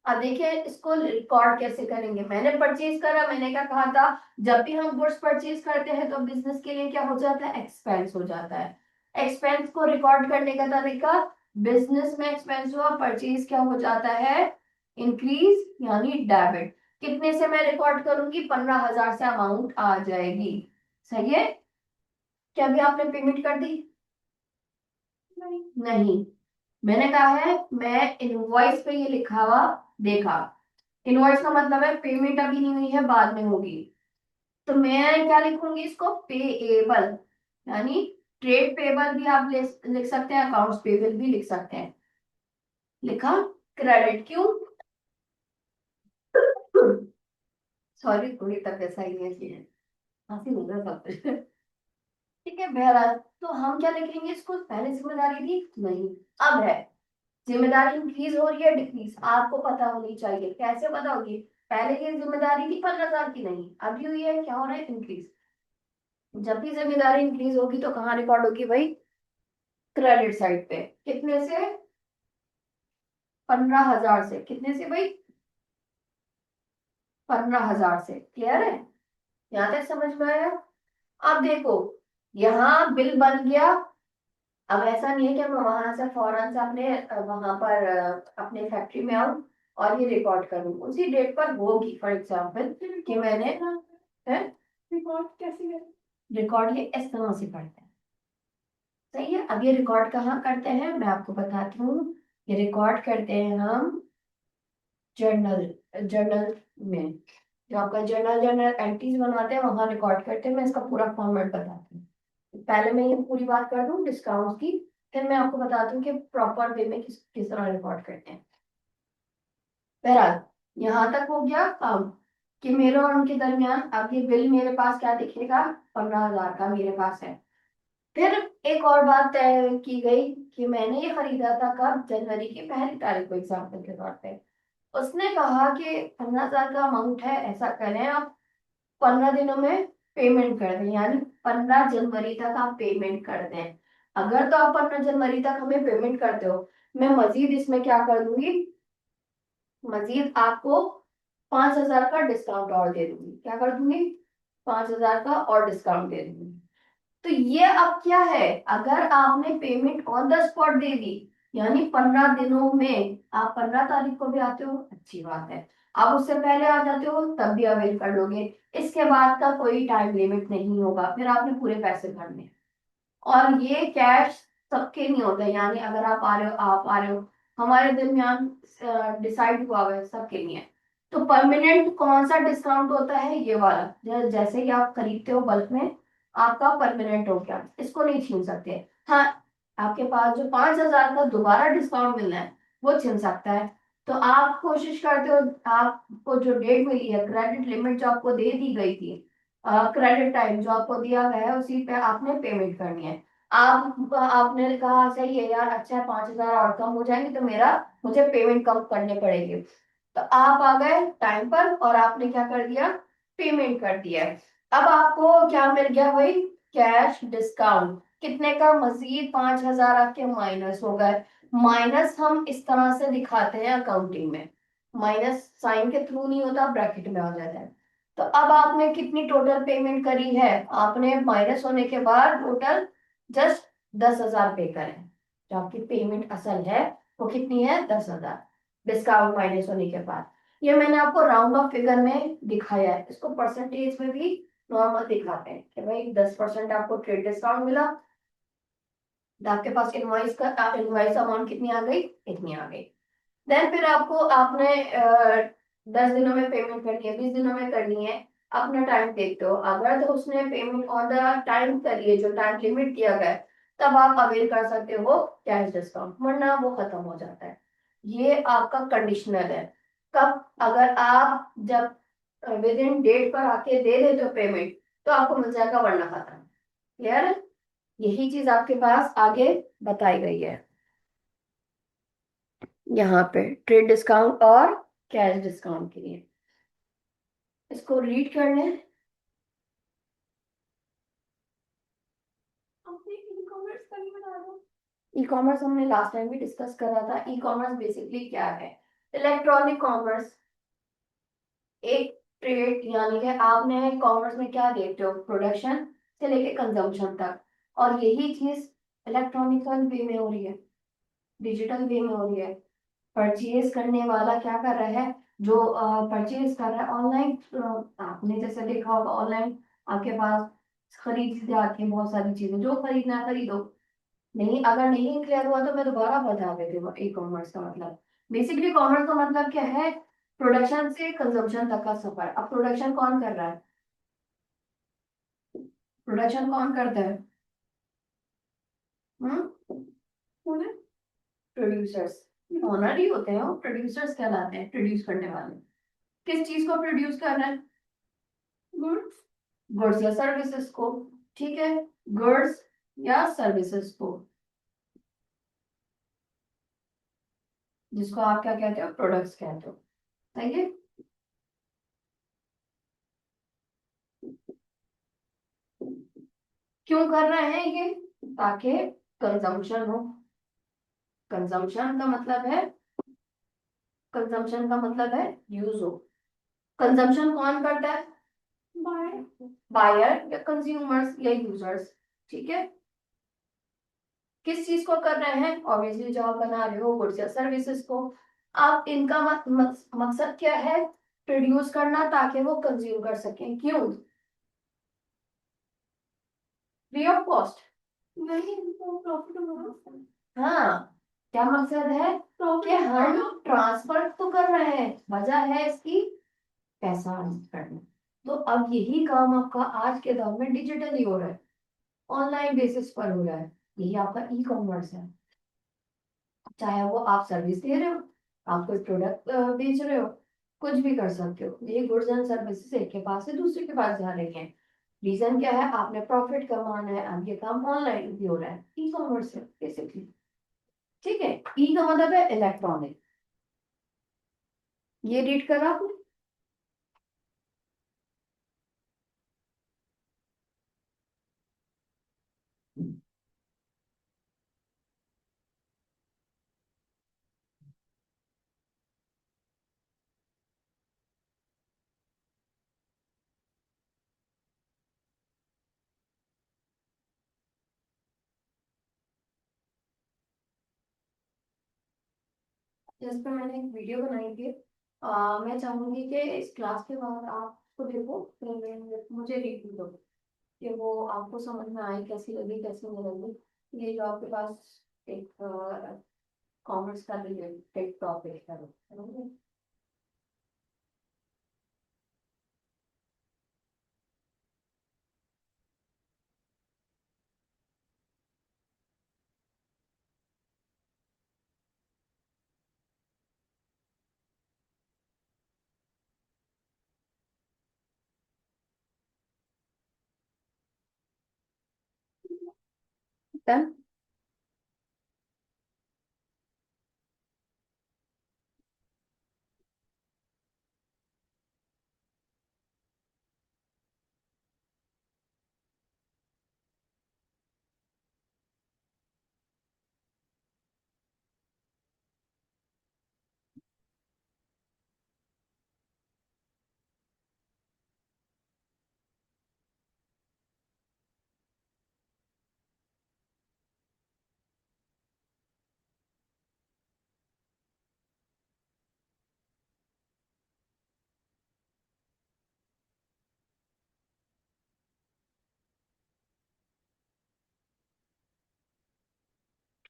अब देखिए इसको रिकॉर्ड कैसे करेंगे, मैंने परचेज करा, मैंने क्या कहा था, जब भी हम गुड्स परचेज करते हैं तो बिजनेस के लिए क्या हो जाता है, एक्सपेंस हो जाता है। एक्सपेंस को रिकॉर्ड करने का तरीका, बिजनेस में एक्सपेंस हुआ, परचेज क्या हो जाता है, इंक्रीज यानी डेबिट। कितने से मैं रिकॉर्ड करूंगी, 15,000 से अमाउंट आ जाएगी। सही है। क्या अभी आपने पेमेंट कर दी, नहीं। नहीं। मैंने कहा है मैं इनवॉइस पे ये लिखा हुआ देखा, इनवॉइस का मतलब है पेमेंट अभी नहीं हुई है, बाद में होगी। तो मैं क्या लिखूंगी इसको, पेएबल, यानी ट्रेड पेबल भी आप लिख सकते हैं, अकाउंट्स पेबल भी लिख सकते हैं। लिखा, क्रेडिट क्यों, सॉरी थोड़ी तबीयत सही नहीं है, काफी हो गया सब कुछ। ठीक है, बहरहाल तो हम क्या लिखेंगे इसको, पहले जिम्मेदारी थी नहीं, अब है। जिम्मेदारी इंक्रीज हो रही है डिक्रीज, आपको पता होनी चाहिए, कैसे पता होगी, पहले की जिम्मेदारी थी 15,000 की, नहीं अभी हुई है, क्या हो रहा है, इंक्रीज। जब भी जिम्मेदारी इंक्रीज होगी तो कहाँ रिकॉर्ड होगी भाई, क्रेडिट साइड पे। कितने से, 15,000 से, कितने से भाई, 15,000 से। क्लियर है, यहाँ तक समझ में आया। अब देखो यहाँ बिल बन गया। अब ऐसा नहीं है कि मैं वहां से फौरन से अपने वहां पर अपने फैक्ट्री में आऊं और ये रिकॉर्ड करूं, उसी डेट पर होगी। फॉर एग्जाम्पल कि मैंने, रिकॉर्ड कैसे करें? रिकॉर्ड ये इस तरह से करते हैं। सही है, अब ये रिकॉर्ड कहाँ करते हैं मैं आपको बताती हूँ। ये रिकॉर्ड करते हैं हम जर्नल, जर्नल में, जो आपका जर्नल जर्नल एंट्रीज बनाते हैं वहां रिकॉर्ड करते हैं। मैं इसका पूरा फॉर्मेट बताती हूँ, पहले मैं ये पूरी बात कर दूं डिस्काउंट की, फिर मैं आपको बताती हूँ कि प्रॉपर वे में किस किस तरह रिकॉर्ड करते हैं। बहरहाल यहाँ तक हो गया काम, कि मेरे और उनके दरमियान अब ये बिल मेरे पास क्या दिखेगा, 15,000 का मेरे पास है। फिर एक और बात तय की गई कि मैंने ये खरीदा था कब, जनवरी की 1 तारीख को, एग्जाम्पल के तौर पे। उसने कहा कि 15,000 का अमाउंट है, ऐसा करें आप 15 दिनों में पेमेंट कर दें, यानी 15 जनवरी तक आप पेमेंट कर दें। अगर तो आप 15 जनवरी तक हमें पेमेंट करते हो, मैं मजीद इसमें क्या कर दूंगी, मजीद आपको 5,000 का डिस्काउंट और दे दूंगी। क्या कर दूंगी, 5,000 का और डिस्काउंट दे दूंगी। तो ये अब क्या है, अगर आपने पेमेंट ऑन द स्पॉट दे दी, यानी 15 दिनों में, आप 15 तारीख को भी आते हो अच्छी बात है, आप उससे पहले आ जाते हो तब भी अवेल कर लोगे, इसके बाद का कोई टाइम लिमिट नहीं होगा, फिर आपने पूरे पैसे भरने हैं। और ये कैश सबके नहीं होता, यानी अगर आप आ रहे हो, आप आ रहे हो, हमारे दरमियान डिसाइड हुआ हुआ है, सबके नहीं है। तो परमानेंट कौन सा डिस्काउंट होता है, ये वाला, जैसे कि आप खरीदते हो बल्क में, आपका परमानेंट हो गया, इसको नहीं छीन सकते। हाँ, आपके पास जो 5,000 का दोबारा डिस्काउंट मिलना है वो छीन सकता है। तो आप कोशिश करते हो, आपको जो डेट मिली है, क्रेडिट लिमिट जो आपको दे दी गई थी, क्रेडिट टाइम जो आपको दिया गया है, उसी पे आपने पेमेंट करनी है। आपने कहा सही है यार, अच्छा है 5,000 और कम हो जाएंगे तो मेरा, मुझे पेमेंट कम करने पड़ेंगे। तो आप आ गए टाइम पर और आपने क्या कर दिया, पेमेंट कर दिया है। अब आपको क्या मिल गया भाई, कैश डिस्काउंट, कितने का, मजीद 5,000 आपके माइनस हो गए। माइनस हम इस तरह से दिखाते हैं अकाउंटिंग में, माइनस साइन के थ्रू नहीं होता, ब्रैकेट में आ जाता है। तो अब आपने कितनी टोटल पेमेंट करी है, आपने माइनस होने के बाद टोटल जस्ट 10,000 पे करें। जो आपकी पेमेंट असल है वो कितनी है, 10,000, डिस्काउंट माइनस होने के बाद। ये मैंने आपको राउंड ऑफ फिगर में दिखाया है, इसको परसेंटेज में भी नॉर्मल दिखाते हैं कि भाई 10% आपको ट्रेड डिस्काउंट मिला, तो आपके पास इनवॉइस अमाउंट कितनी आ गई, इतनी आ गई। देन फिर आपको आपने 10 दिनों में पेमेंट करनी है, 20 दिनों में करनी है, अपना टाइम देखते हो, अगर तो उसने पेमेंट ऑन द टाइम करी है, जो टाइम लिमिट दिया गया है, तब आप अवेल कर सकते हो कैश डिस्काउंट, वरना वो खत्म हो जाता है। ये आपका कंडीशनल है। कब, अगर आप जब विद इन डेट पर आके दे देते हो पेमेंट, तो आपको मिल जाएगा, वरना खत्म। क्लियर है? यही चीज आपके पास आगे बताई गई है यहाँ पे, ट्रेड डिस्काउंट और कैश डिस्काउंट के लिए। इसको रीड कर लें। अपने ई कॉमर्स का नहीं बता दो। ई कॉमर्स हमने लास्ट टाइम भी डिस्कस करा था। ई कॉमर्स बेसिकली क्या है, इलेक्ट्रॉनिक कॉमर्स। एक ट्रेड, यानी कि आपने कॉमर्स में क्या देखते हो, प्रोडक्शन से लेके कंजम्पशन तक, और यही चीज इलेक्ट्रॉनिकल वे में हो रही है, डिजिटल वे में हो रही है। परचेज करने वाला क्या कर रहा है, जो परचेज कर रहा है ऑनलाइन, आपने जैसे देखा होगा ऑनलाइन आपके पास खरीद आती है बहुत सारी चीजें, जो खरीदना है खरीदो। नहीं, अगर नहीं क्लियर हुआ तो मैं दोबारा बता देती हूँ। ई कॉमर्स का मतलब, बेसिकली कॉमर्स का मतलब क्या है, प्रोडक्शन से कंजम्पशन तक का सफर। अब प्रोडक्शन कौन कर रहा है, प्रोडक्शन कौन करता है, हम्म, बोले। प्रोड्यूसर्स। ओनर ही होते हैं वो, प्रोड्यूसर्स कहलाते हैं, प्रोड्यूस करने वाले। किस चीज को प्रोड्यूस कर रहे हैं, गुड्स। गुड्स या सर्विसेज को। ठीक है, गुड्स या सर्विसेज को, जिसको आप क्या कहते हो, प्रोडक्ट्स कहते हो। सही है। क्यों कर रहे हैं ये, ताकि कंजम्पशन हो। कंजम्पशन का मतलब है, कंजम्पशन का मतलब है यूज हो। कंजम्पशन कौन करता है, बाय। बायर या कंज्यूमर्स या यूजर्स। ठीक है, किस चीज को कर रहे हैं, ऑब्वियसली जो आप बना रहे हो गुड्स या सर्विसेज को। आप इनका मकसद क्या है, प्रोड्यूस करना, ताकि वो कंज्यूम कर सकें। क्यों, फ्री ऑफ कॉस्ट। नहीं, वो प्रॉफिट होगा। हाँ, क्या मकसद है कि प्रॉफिट हम होगा। ट्रांसफर तो कर रहे हैं, वजह है इसकी पैसा अर्जित करना। तो अब यही काम आपका आज के दौर में डिजिटली हो रहा है, ऑनलाइन बेसिस पर हो रहा है। यही आपका ई कॉमर्स है। चाहे वो आप सर्विस दे रहे हो, आप कोई प्रोडक्ट बेच रहे हो, कुछ भी कर सकते हो। ये गुड्स एंड सर्विसेज एक के पास से दूसरे के पास जा रही हैं। रीजन क्या है, आपने प्रॉफिट कमाना है, अब ये काम ऑनलाइन भी हो रहा है, ई कॉमर्स है बेसिकली। ठीक है, ई का मतलब है इलेक्ट्रॉनिक। ये रीड करा आपने। जिस पर मैंने एक वीडियो बनाई थी, मैं चाहूंगी कि इस क्लास के बाद आप उसको देखो, फिर मुझे रिव्यू दो कि वो आपको समझ में आए, कैसी लगी कैसी नहीं लगी। ये जो आपके पास एक कॉमर्स का रिलेटेड टॉपिक है, समझे? डन।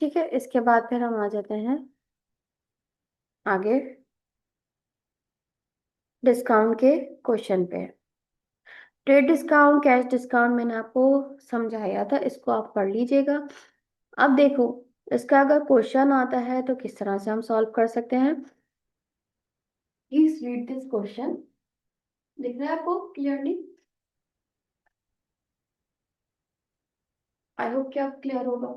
ठीक है, इसके बाद फिर हम आ जाते हैं आगे डिस्काउंट के क्वेश्चन पे। ट्रेड डिस्काउंट, कैश डिस्काउंट मैंने आपको समझाया था, इसको आप पढ़ लीजिएगा। अब देखो, इसका अगर क्वेश्चन आता है तो किस तरह से हम सॉल्व कर सकते हैं। Please read this question. दिख रहा है आपको क्लियरली? आई होप कि आप क्लियर होगा।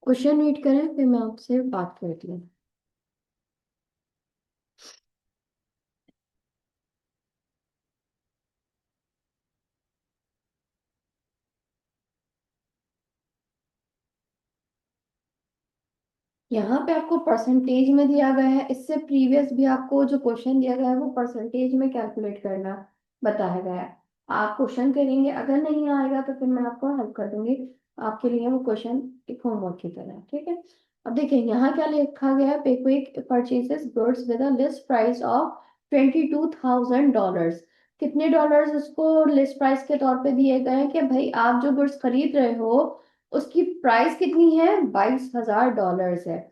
क्वेश्चन रीड करें फिर मैं आपसे बात करती हूँ। यहाँ पे आपको परसेंटेज में दिया गया है, इससे प्रीवियस भी आपको जो क्वेश्चन दिया गया है वो परसेंटेज में कैलकुलेट करना बताया गया है। आप क्वेश्चन करेंगे, अगर नहीं आएगा तो फिर मैं आपको हेल्प कर दूंगी। आपके लिए वो क्वेश्चन एक होमवर्क की तरह है, ठीक है। अब देखिए यहाँ क्या लिखा गया है, Pequick purchases goods with a list price of $22,000। कितने डॉलर्स उसको लिस्ट प्राइस के तौर पे दिए गए हैं कि भाई आप जो गुड्स खरीद रहे हो उसकी प्राइस कितनी है, $22,000 है।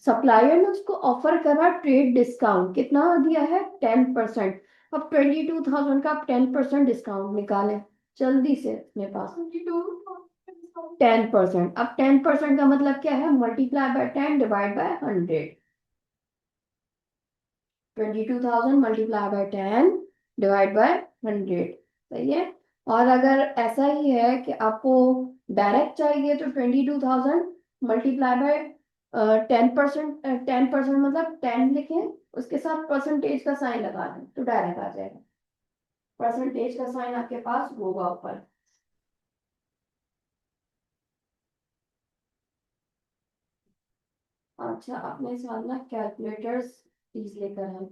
सप्लायर ने उसको ऑफर करा ट्रेड डिस्काउंट, कितना दिया है, 10%। अब 22,000 का आप 10% डिस्काउंट निकालें जल्दी से अपने पास। 10%, अब 10% का मतलब क्या है, multiply by 10 divide by 100। 22,000 multiply by 10 divide by 100, सही है। और अगर ऐसा ही है कि आपको डायरेक्ट चाहिए तो 22,000 मल्टीप्लाई बाय 10%। 10% मतलब 10 लिखें, उसके साथ परसेंटेज का साइन लगा दें तो डायरेक्ट आ जाएगा। परसेंटेज का साइन आपके पास होगा ऊपर। अच्छा, अपने साथ ना कैलकुलेटर्स प्लीज लेकर आए।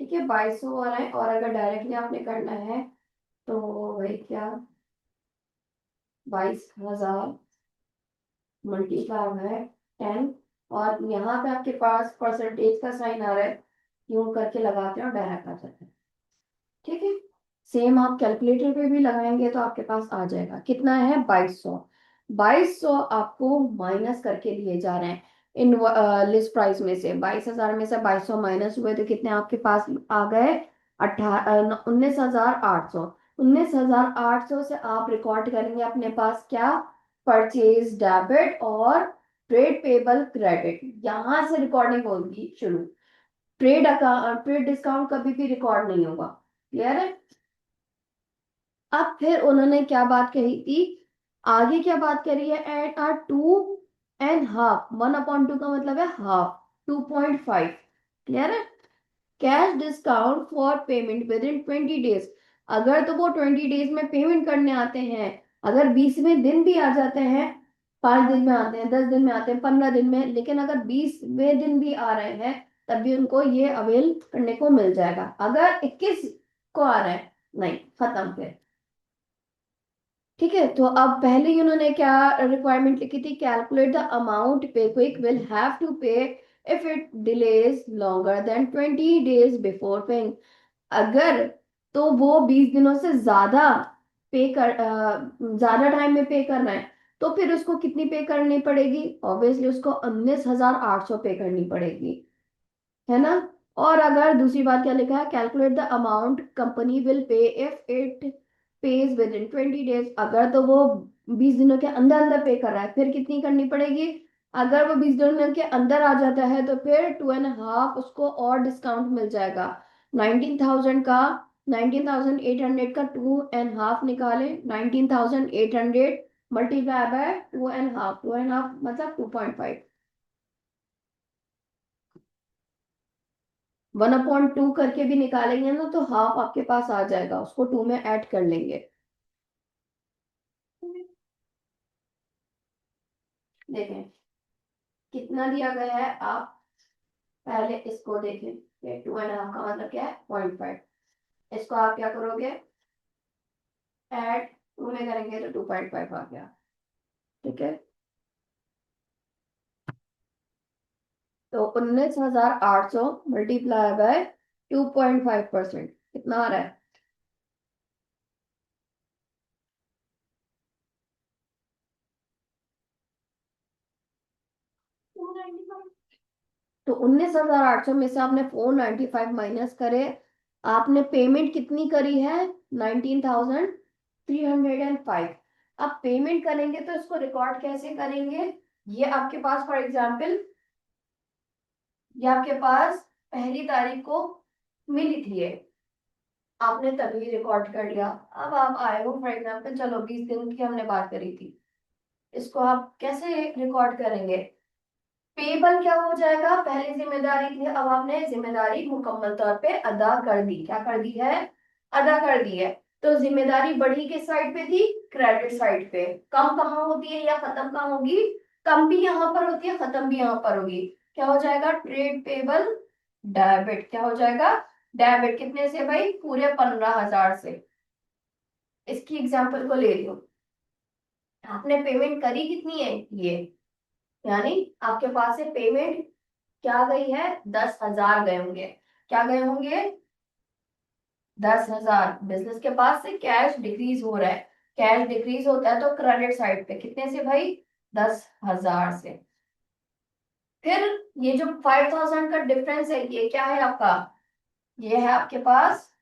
ठीक है, 2200 आ रहा है, और अगर डायरेक्टली आपने करना है तो वही क्या, 22,000 मल्टीप्लाई है 10, और यहाँ पे आपके पास परसेंटेज का साइन आ रहा है, यूं करके लगाते हैं और डायरेक्ट आ जाता है। ठीक है, सेम आप कैलकुलेटर पे भी लगाएंगे तो आपके पास आ जाएगा, कितना है, 2200। 2200 आपको माइनस करके लिए जा रहे हैं इन लिस्ट प्राइस में से। 22,000 में से 2200 माइनस हुए तो कितने आपके पास आ गए, 19,800। 19,800 से आप रिकॉर्ड करेंगे अपने पास क्या, परचेज डेबिट और ट्रेड पेबल क्रेडिट, यहां से रिकॉर्डिंग होगी शुरू। ट्रेड डिस्काउंट कभी भी रिकॉर्ड नहीं होगा, क्लियर है। अब फिर उन्होंने क्या बात कही थी, आगे क्या बात करी है, एट आर 2.5, 1/2 का मतलब है हाफ, 2.5, क्लियर है। Cash discount for payment with in 20 days, अगर तो वो 20 डेज में पेमेंट करने आते हैं, अगर 20वें दिन भी आ जाते हैं, 5 दिन में आते हैं, 10 दिन में आते हैं, 15 दिन में, लेकिन अगर 20वें दिन भी आ रहे हैं तब भी उनको ये अवेल करने को मिल जाएगा। अगर 21 को आ रहे हैं, नहीं, खत्म फिर। ठीक है, तो अब पहले ही उन्होंने क्या रिक्वायरमेंट लिखी थी, कैलकुलेट द अमाउंट पे क्विक विल हैव टू पे if it delays longer than 20 days before paying. अगर तो वो 20 दिनों से ज्यादा पे कर ज्यादा टाइम में पे करना है तो फिर उसको कितनी पे करनी पड़ेगी, ऑब्वियसली उसको 19,800 पे करनी पड़ेगी, है ना। और अगर दूसरी बात क्या लिखा है, calculate the amount company will pay if it pays with in 20 days, अगर तो वो 20 दिनों के अंदर अंदर पे कर रहा है फिर कितनी करनी पड़ेगी। अगर वो 20 दिनों के अंदर आ जाता है तो फिर 2.5 उसको और डिस्काउंट मिल जाएगा। 19,000 का, 19,800 का 2.5 निकाले, 19,800 मल्टीप्लाई बाय 2.5, 2.5 मतलब 2.5। 1/2 करके भी निकालेंगे ना तो हाफ आपके पास आ जाएगा, उसको 2 में ऐड कर लेंगे। देखें कितना दिया गया है, आप पहले इसको देखें कि 2.5 का मतलब क्या है, 0.5। इसको आप क्या करोगे, ऐड 2 में करेंगे तो 2.5 आ गया, ठीक है। तो 19,800 मल्टीप्लाई बाय 2.5% कितना आ रहा है? 295। तो 19,800 में से आपने 495 माइनस करे, आपने पेमेंट कितनी करी है? 19,305। अब पेमेंट करेंगे तो इसको रिकॉर्ड कैसे करेंगे? ये आपके पास फॉर एग्जांपल, ये आपके पास पहली तारीख को मिली थी ये, आपने तभी रिकॉर्ड कर लिया। अब आप आए हो फॉर एग्जांपल, चलो 20 दिन की हमने बात करी थी, इसको आप कैसे रिकॉर्ड करेंगे? पेबल क्या हो जाएगा? पहली जिम्मेदारी थी, अब आपने जिम्मेदारी मुकम्मल तौर पे अदा कर दी। क्या कर दी है? अदा कर दी है। तो जिम्मेदारी बढ़ी किस साइड पे थी? क्रेडिट साइड पे। कम कहाँ होती है या खत्म कहाँ होगी? कम भी यहाँ पर होती है, खत्म भी यहाँ पर होगी। क्या हो जाएगा? Trade payable debit. क्या हो जाएगा? डेबिट। कितने से भाई? पूरे 15,000 से। इसकी एग्जाम्पल को ले लियो। आपने पेमेंट करी कितनी है? ये, यानी आपके पास से पेमेंट क्या गई है? 10,000 गए होंगे। क्या गए होंगे? 10,000। बिजनेस के पास से कैश डिक्रीज हो रहा है। कैश डिक्रीज होता है तो क्रेडिट साइड पे कितने से भाई? 10,000 से। फिर ये जो 5,000 का डिफरेंस है, ये क्या है आपका? ये है आपके पास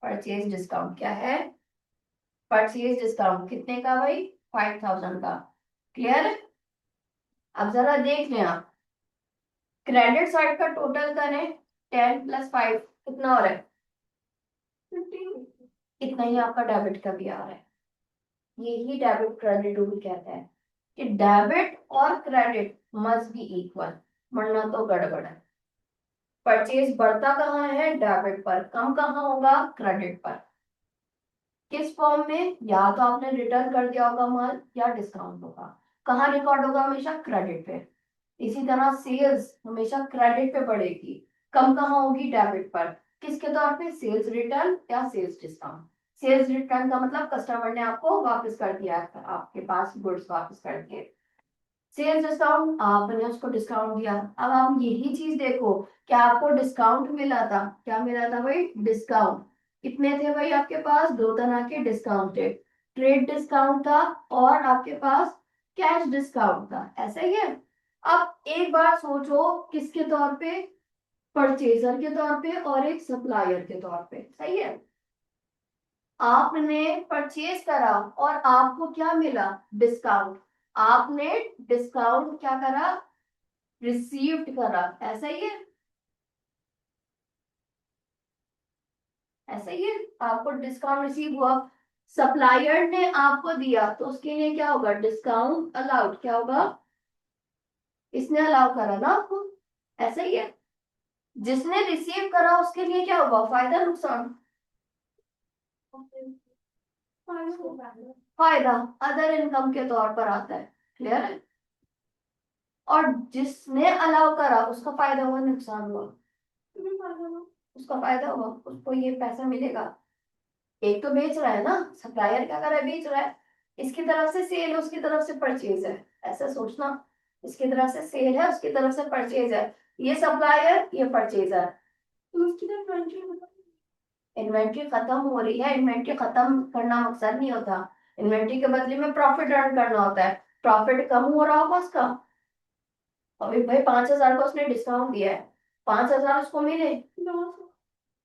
परचेज डिस्काउंट। क्या है? परचेज डिस्काउंट कितने का भाई? 5,000 का। क्लियर? अब जरा देख लें आप, क्रेडिट साइड का टोटल करें, 10 + 5 कितना हो रहा है? 15। इतना ही आपका डेबिट का भी आ रहा है। यही डेबिट क्रेडिट रूल कहता है कि डेबिट और क्रेडिट मस्ट बी इक्वल, वरना तो गड़बड़ है। परचेज बढ़ता कहाँ है? डेबिट पर। कम कहाँ होगा? क्रेडिट पर। किस फॉर्म में? या तो आपने रिटर्न कर दिया होगा माल, या डिस्काउंट होगा। कहाँ रिकॉर्ड होगा? हमेशा क्रेडिट पे। इसी तरह सेल्स हमेशा क्रेडिट पे बढ़ेगी, कम कहाँ होगी? डेबिट पर। किसके तौर पे? सेल्स रिटर्न या सेल्स डिस्काउंट। सेल्स रिटर्न का मतलब कस्टमर ने आपको वापस कर दिया है, आपके पास गुड्स वापस कर दिए। सेल्स डिस्काउंट, आपने उसको डिस्काउंट दिया। अब आप यही चीज देखो, क्या आपको डिस्काउंट मिला था? क्या मिला था भाई? डिस्काउंट। कितने थे भाई आपके पास? दो तरह के डिस्काउंट थे, ट्रेड डिस्काउंट था और आपके पास कैश डिस्काउंट था। ऐसा ही है। अब एक बार सोचो, किसके तौर पे? परचेजर के तौर पे और एक सप्लायर के तौर पे। सही है। आपने परचेज करा और आपको क्या मिला? डिस्काउंट। आपने डिस्काउंट क्या करा? रिसीव्ड करा। ऐसा ही है। ऐसा ही है। आपको डिस्काउंट रिसीव हुआ, सप्लायर ने आपको दिया तो उसके लिए क्या होगा? Discount allowed. क्या होगा? इसने अलाउ करा ना आपको। ऐसा ही है। जिसने रिसीव करा उसके लिए क्या होगा? फायदा नुकसान? फायदा अदर इनकम के तौर पर आता है। क्लियर है? और जिसने अलाउ करा उसका फायदा हुआ, नुकसान हुआ? उसका फायदा हुआ, उसको ये पैसा मिलेगा। एक तो बेच रहा है ना, सप्लायर क्या कर रहा है? बेच रहा है। इसकी तरफ से सेल है, उसकी तरफ से परचेज है। ऐसा सोचना, इसकी तरफ से सेल है, उसकी तरफ से परचेज है। ये सप्लायर, ये परचेजर। तो उसकी तो इन्वेंट्री इन्वेंट्री खत्म हो रही है, इन्वेंट्री खत्म करना मकसद नहीं होता। इन्वेंट्री के बदले में प्रॉफिट अर्न करना होता है। प्रॉफिट कम हो रहा होगा उसका, अभी भाई 5,000 का उसने डिस्काउंट दिया है, 5,000 उसको मिले, लॉस।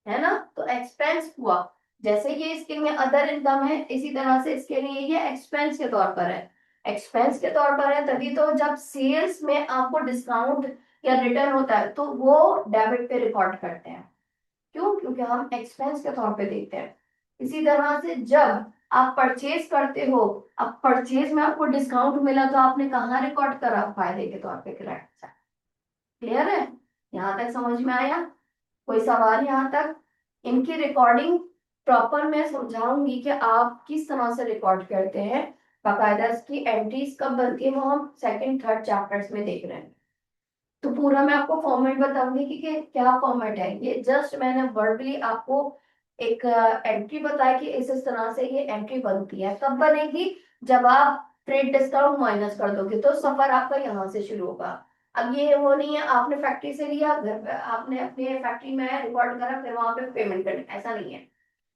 है ना? तो एक्सपेंस हुआ। जैसे ये इसके में अदर इनकम है, इसी तरह से इसके लिए ये एक्सपेंस के तौर पर है। एक्सपेंस के तौर पर है तभी तो जब सेल्स में आपको डिस्काउंट या रिटर्न होता है तो वो डेबिट पे रिकॉर्ड करते हैं। क्यों? क्योंकि हम एक्सपेंस के तौर पे देखते हैं। इसी तरह से जब आप परचेज करते हो, अब परचेज में आपको डिस्काउंट मिला तो आपने कहाँ रिकॉर्ड करा? फायदे के तौर पे। करेक्ट। क्लियर है? यहाँ तक समझ में आया? कोई सवाल यहाँ तक? इनकी रिकॉर्डिंग प्रॉपर मैं समझाऊंगी कि आप किस तरह से रिकॉर्ड करते हैं। बाकायदा इसकी एंट्रीज कब बनती है वो हम सेकंड थर्ड चैप्टर्स में देख रहे हैं। तो पूरा मैं आपको फॉर्मेट बताऊंगी कि क्या फॉर्मेट है। ये जस्ट मैंने वर्बली आपको एक एंट्री बताया कि इस तरह से ये एंट्री बनती है। कब बनेगी? जब आप ट्रेड डिस्काउंट माइनस कर दोगे तो सफर आपका यहाँ से शुरू होगा। अब ये वो नहीं है आपने फैक्ट्री से लिया, घर पे आपने अपने फैक्ट्री में रिकॉर्ड करा, फिर वहां पे पेमेंट करनी, ऐसा नहीं है।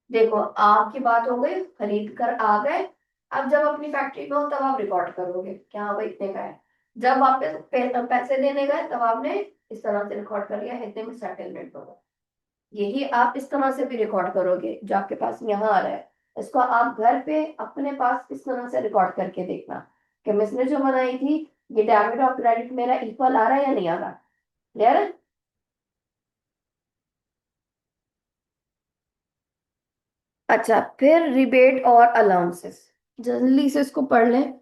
देखो आपकी बात हो गई, खरीद कर आ गए, अब जब अपनी फैक्ट्री में हो तब आप रिकॉर्ड करोगे क्या हाँ भाई इतने का है। जब वापस पैसे देने गए तब आपने इस तरह से रिकॉर्ड कर लिया, इतने में सेटलमेंट होगा। यही आप इस तरह से भी रिकॉर्ड करोगे जो आपके पास यहाँ आ रहा है, इसको आप घर पे अपने पास इस तरह से रिकॉर्ड करके देखना कि मिसने जो बनाई थी, ये डेबिट और क्रेडिट मेरा इक्वल आ रहा है या नहीं आ रहा। क्लियर है? अच्छा, फिर रिबेट और अलाउंसेस, जल्दी से इसको पढ़ लें।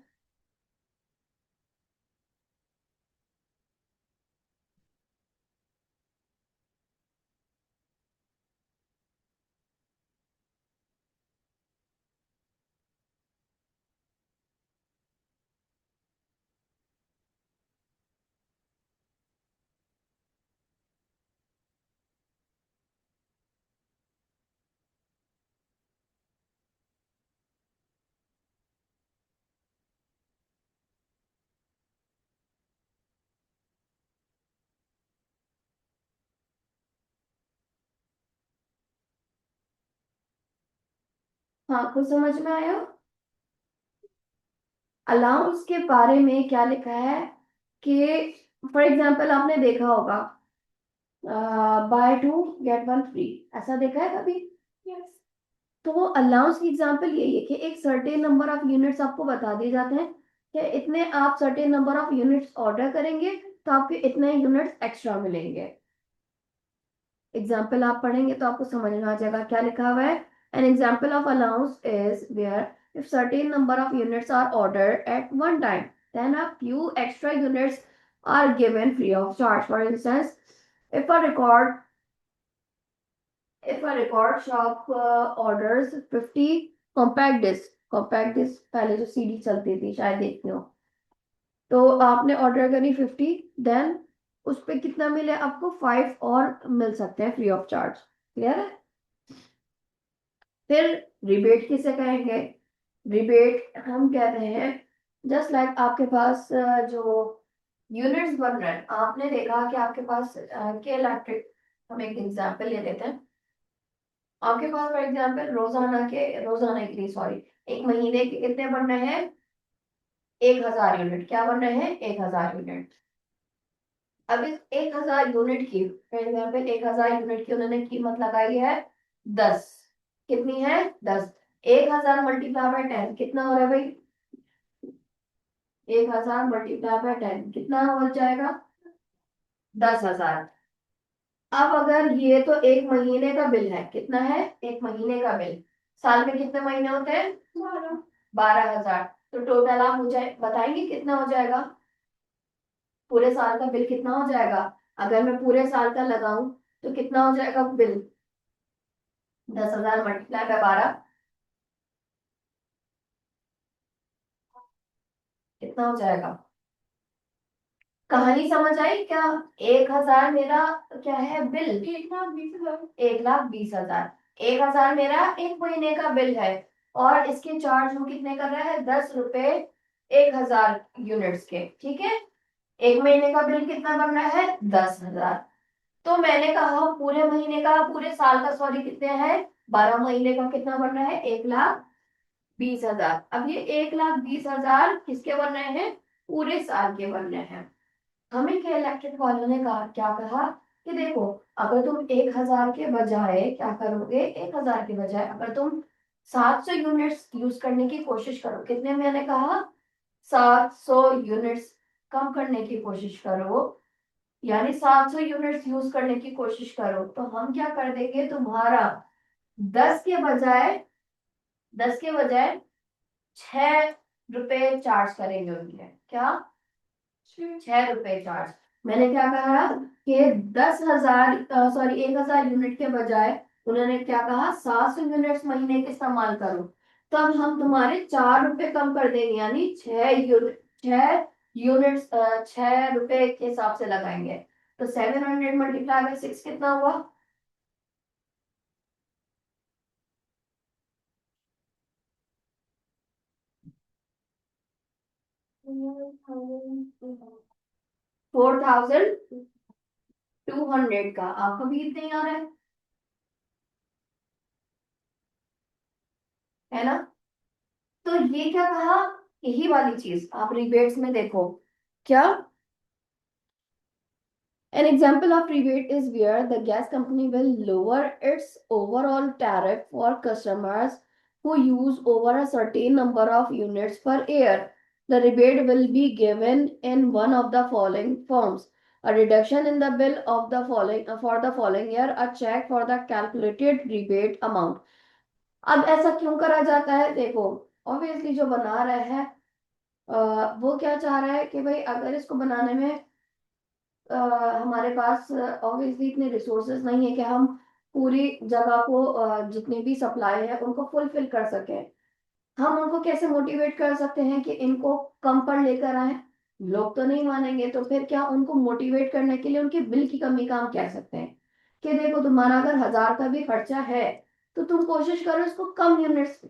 हाँ, कुछ समझ में आया? अलाउंस के बारे में क्या लिखा है कि फॉर एग्जाम्पल आपने देखा होगा, buy two get one free, ऐसा देखा है कभी? यस। तो अलाउंस की एग्जांपल यही है कि एक सर्टेन नंबर ऑफ यूनिट्स आपको बता दिए जाते हैं कि इतने आप certain number of units order करेंगे तो आपके इतने यूनिट्स एक्स्ट्रा मिलेंगे। एग्जाम्पल आप पढ़ेंगे तो आपको समझ में आ जाएगा क्या लिखा हुआ है। An example of allowance is where if certain number of units are ordered at one time then a few extra units are given free of charge. For instance, if a record if a record shop orders 50 compact disc पहले जो CD चलती थी शायद देखते हो, तो आपने order करी 50, देन उस पे कितना मिले आपको 5 और मिल सकते हैं फ्री ऑफ चार्ज। क्लियर है? फिर रिबेट किसे कहेंगे? रिबेट हम कहते हैं जस्ट लाइक आपके पास जो यूनिट्स बन रहे हैं, आपने देखा कि आपके पास के इलेक्ट्रिक, हम एक एग्जांपल ले लेते हैं। आपके पास फॉर एग्जांपल रोजाना के लिए सॉरी, एक महीने के कितने बन रहे हैं? 1000 यूनिट। क्या बन रहे हैं? 1000 यूनिट। अब इस 1000 यूनिट की फॉर एग्जाम्पल 1000 यूनिट की उन्होंने कीमत लगाई है 10। कितनी है? 10। 1000 × 10 कितना हो रहा है भाई? 1000 × 10 कितना हो जाएगा? 10,000। अब अगर ये तो एक महीने का बिल है, कितना है? एक महीने का बिल। साल में कितने महीने होते हैं? 12। 12,000। तो टोटल आप मुझे बताएंगे कितना हो जाएगा? पूरे साल का बिल कितना हो जाएगा? अगर मैं पूरे साल का लगाऊं तो कितना हो जाएगा बिल? 10,000 × 12 कितना हो जाएगा? कहानी समझ आई क्या? 1000 मेरा क्या है बिल? 1,20,000। 1,20,000। 1000 मेरा एक महीने का बिल है, और इसके चार्ज वो कितने कर रहा है? 10 रुपए 1000 यूनिट्स के। ठीक है, एक महीने का बिल कितना बन रहा है? 10,000। तो मैंने कहा पूरे महीने का, पूरे साल का सॉरी, कितने हैं? 12 महीने का कितना बन रहा है? 1,20,000। अब ये 1,20,000 किसके बन रहे हैं? पूरे साल के बन रहे हैं। हमें क्या इलेक्ट्रिक वालों ने कहा, क्या कहा कि देखो, अगर तुम 1000 के बजाय क्या करोगे, 1000 के बजाय अगर तुम 700 यूनिट्स यूज करने की कोशिश करो, कितने मैंने कहा? 700 यूनिट्स कम करने की कोशिश करो, यानी 700 यूनिट्स यूज करने की कोशिश करो, तो हम क्या कर देंगे तुम्हारा, 10 के बजाय 6 रुपए चार्ज करेंगे उनके। क्या? 6 रुपए चार्ज। मैंने क्या कहा कि 10,000 सॉरी 1,000 यूनिट के बजाय उन्होंने क्या कहा? 700 यूनिट्स महीने के इस्तेमाल करो। तब हम तुम्हारे 4 रुपए कम कर देंगे, यानी 6 यूनिट्स 6 रुपए के हिसाब से लगाएंगे। तो 700 × 6 कितना हुआ? 4200 का, आपका भी इतना ही आ रहा है ना? तो ये क्या कहा, यही वाली चीज आप रिबेट्स में देखो क्या। An example of rebate is where the gas company will lower its overall tariff for customers who use over a certain number of units per year. The rebate will be given in one of the following forms: a reduction in the bill of the following for the following year, a check for the calculated rebate amount. अब ऐसा क्यों करा जाता है? देखो, obviously जो बना रहा है वो क्या चाह रहा है कि भाई अगर इसको बनाने में हमारे पास ऑब्वियसली इतने रिसोर्सेज नहीं है कि हम पूरी जगह को जितने भी सप्लाई है उनको फुलफिल कर सकें। हम उनको कैसे मोटिवेट कर सकते हैं कि इनको कम पर लेकर आए? लोग तो नहीं मानेंगे, तो फिर क्या उनको मोटिवेट करने के लिए उनकी बिल की कमी का हम कह सकते हैं कि देखो तुम्हारा अगर 1000 का भी खर्चा है तो तुम कोशिश करो इसको कम यूनिट्स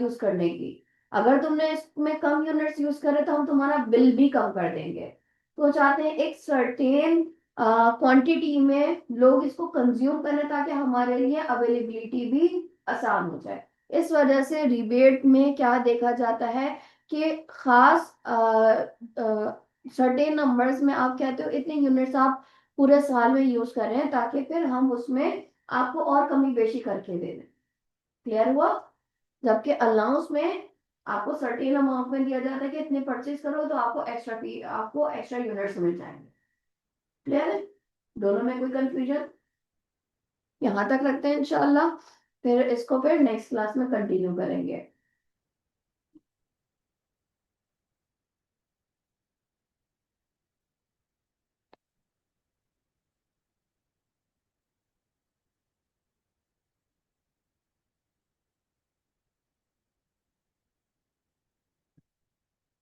यूज करने की। अगर तुमने इसमें कम यूनिट्स यूज करे तो हम तुम्हारा बिल भी कम कर देंगे। तो चाहते हैं एक सर्टेन क्वांटिटी में लोग इसको कंज्यूम करें ताकि हमारे लिए अवेलेबिलिटी भी आसान हो जाए। इस वजह से रिबेट में क्या देखा जाता है कि खास सर्टेन नंबर्स में आप कहते हो इतने यूनिट्स आप पूरे साल में यूज कर रहे हैं ताकि फिर हम उसमें आपको और कमी बेशी करके दे दें। क्लियर हुआ? जबकि अलाउंस में आपको सर्टेन अमाउंट में दिया जाता है कि इतने परचेज करो तो आपको एक्स्ट्रा यूनिट्स मिल जाएंगे। क्लियर है? दोनों में कोई कंफ्यूजन? यहाँ तक रखते हैं इंशाल्लाह, फिर इसको फिर नेक्स्ट क्लास में कंटिन्यू करेंगे।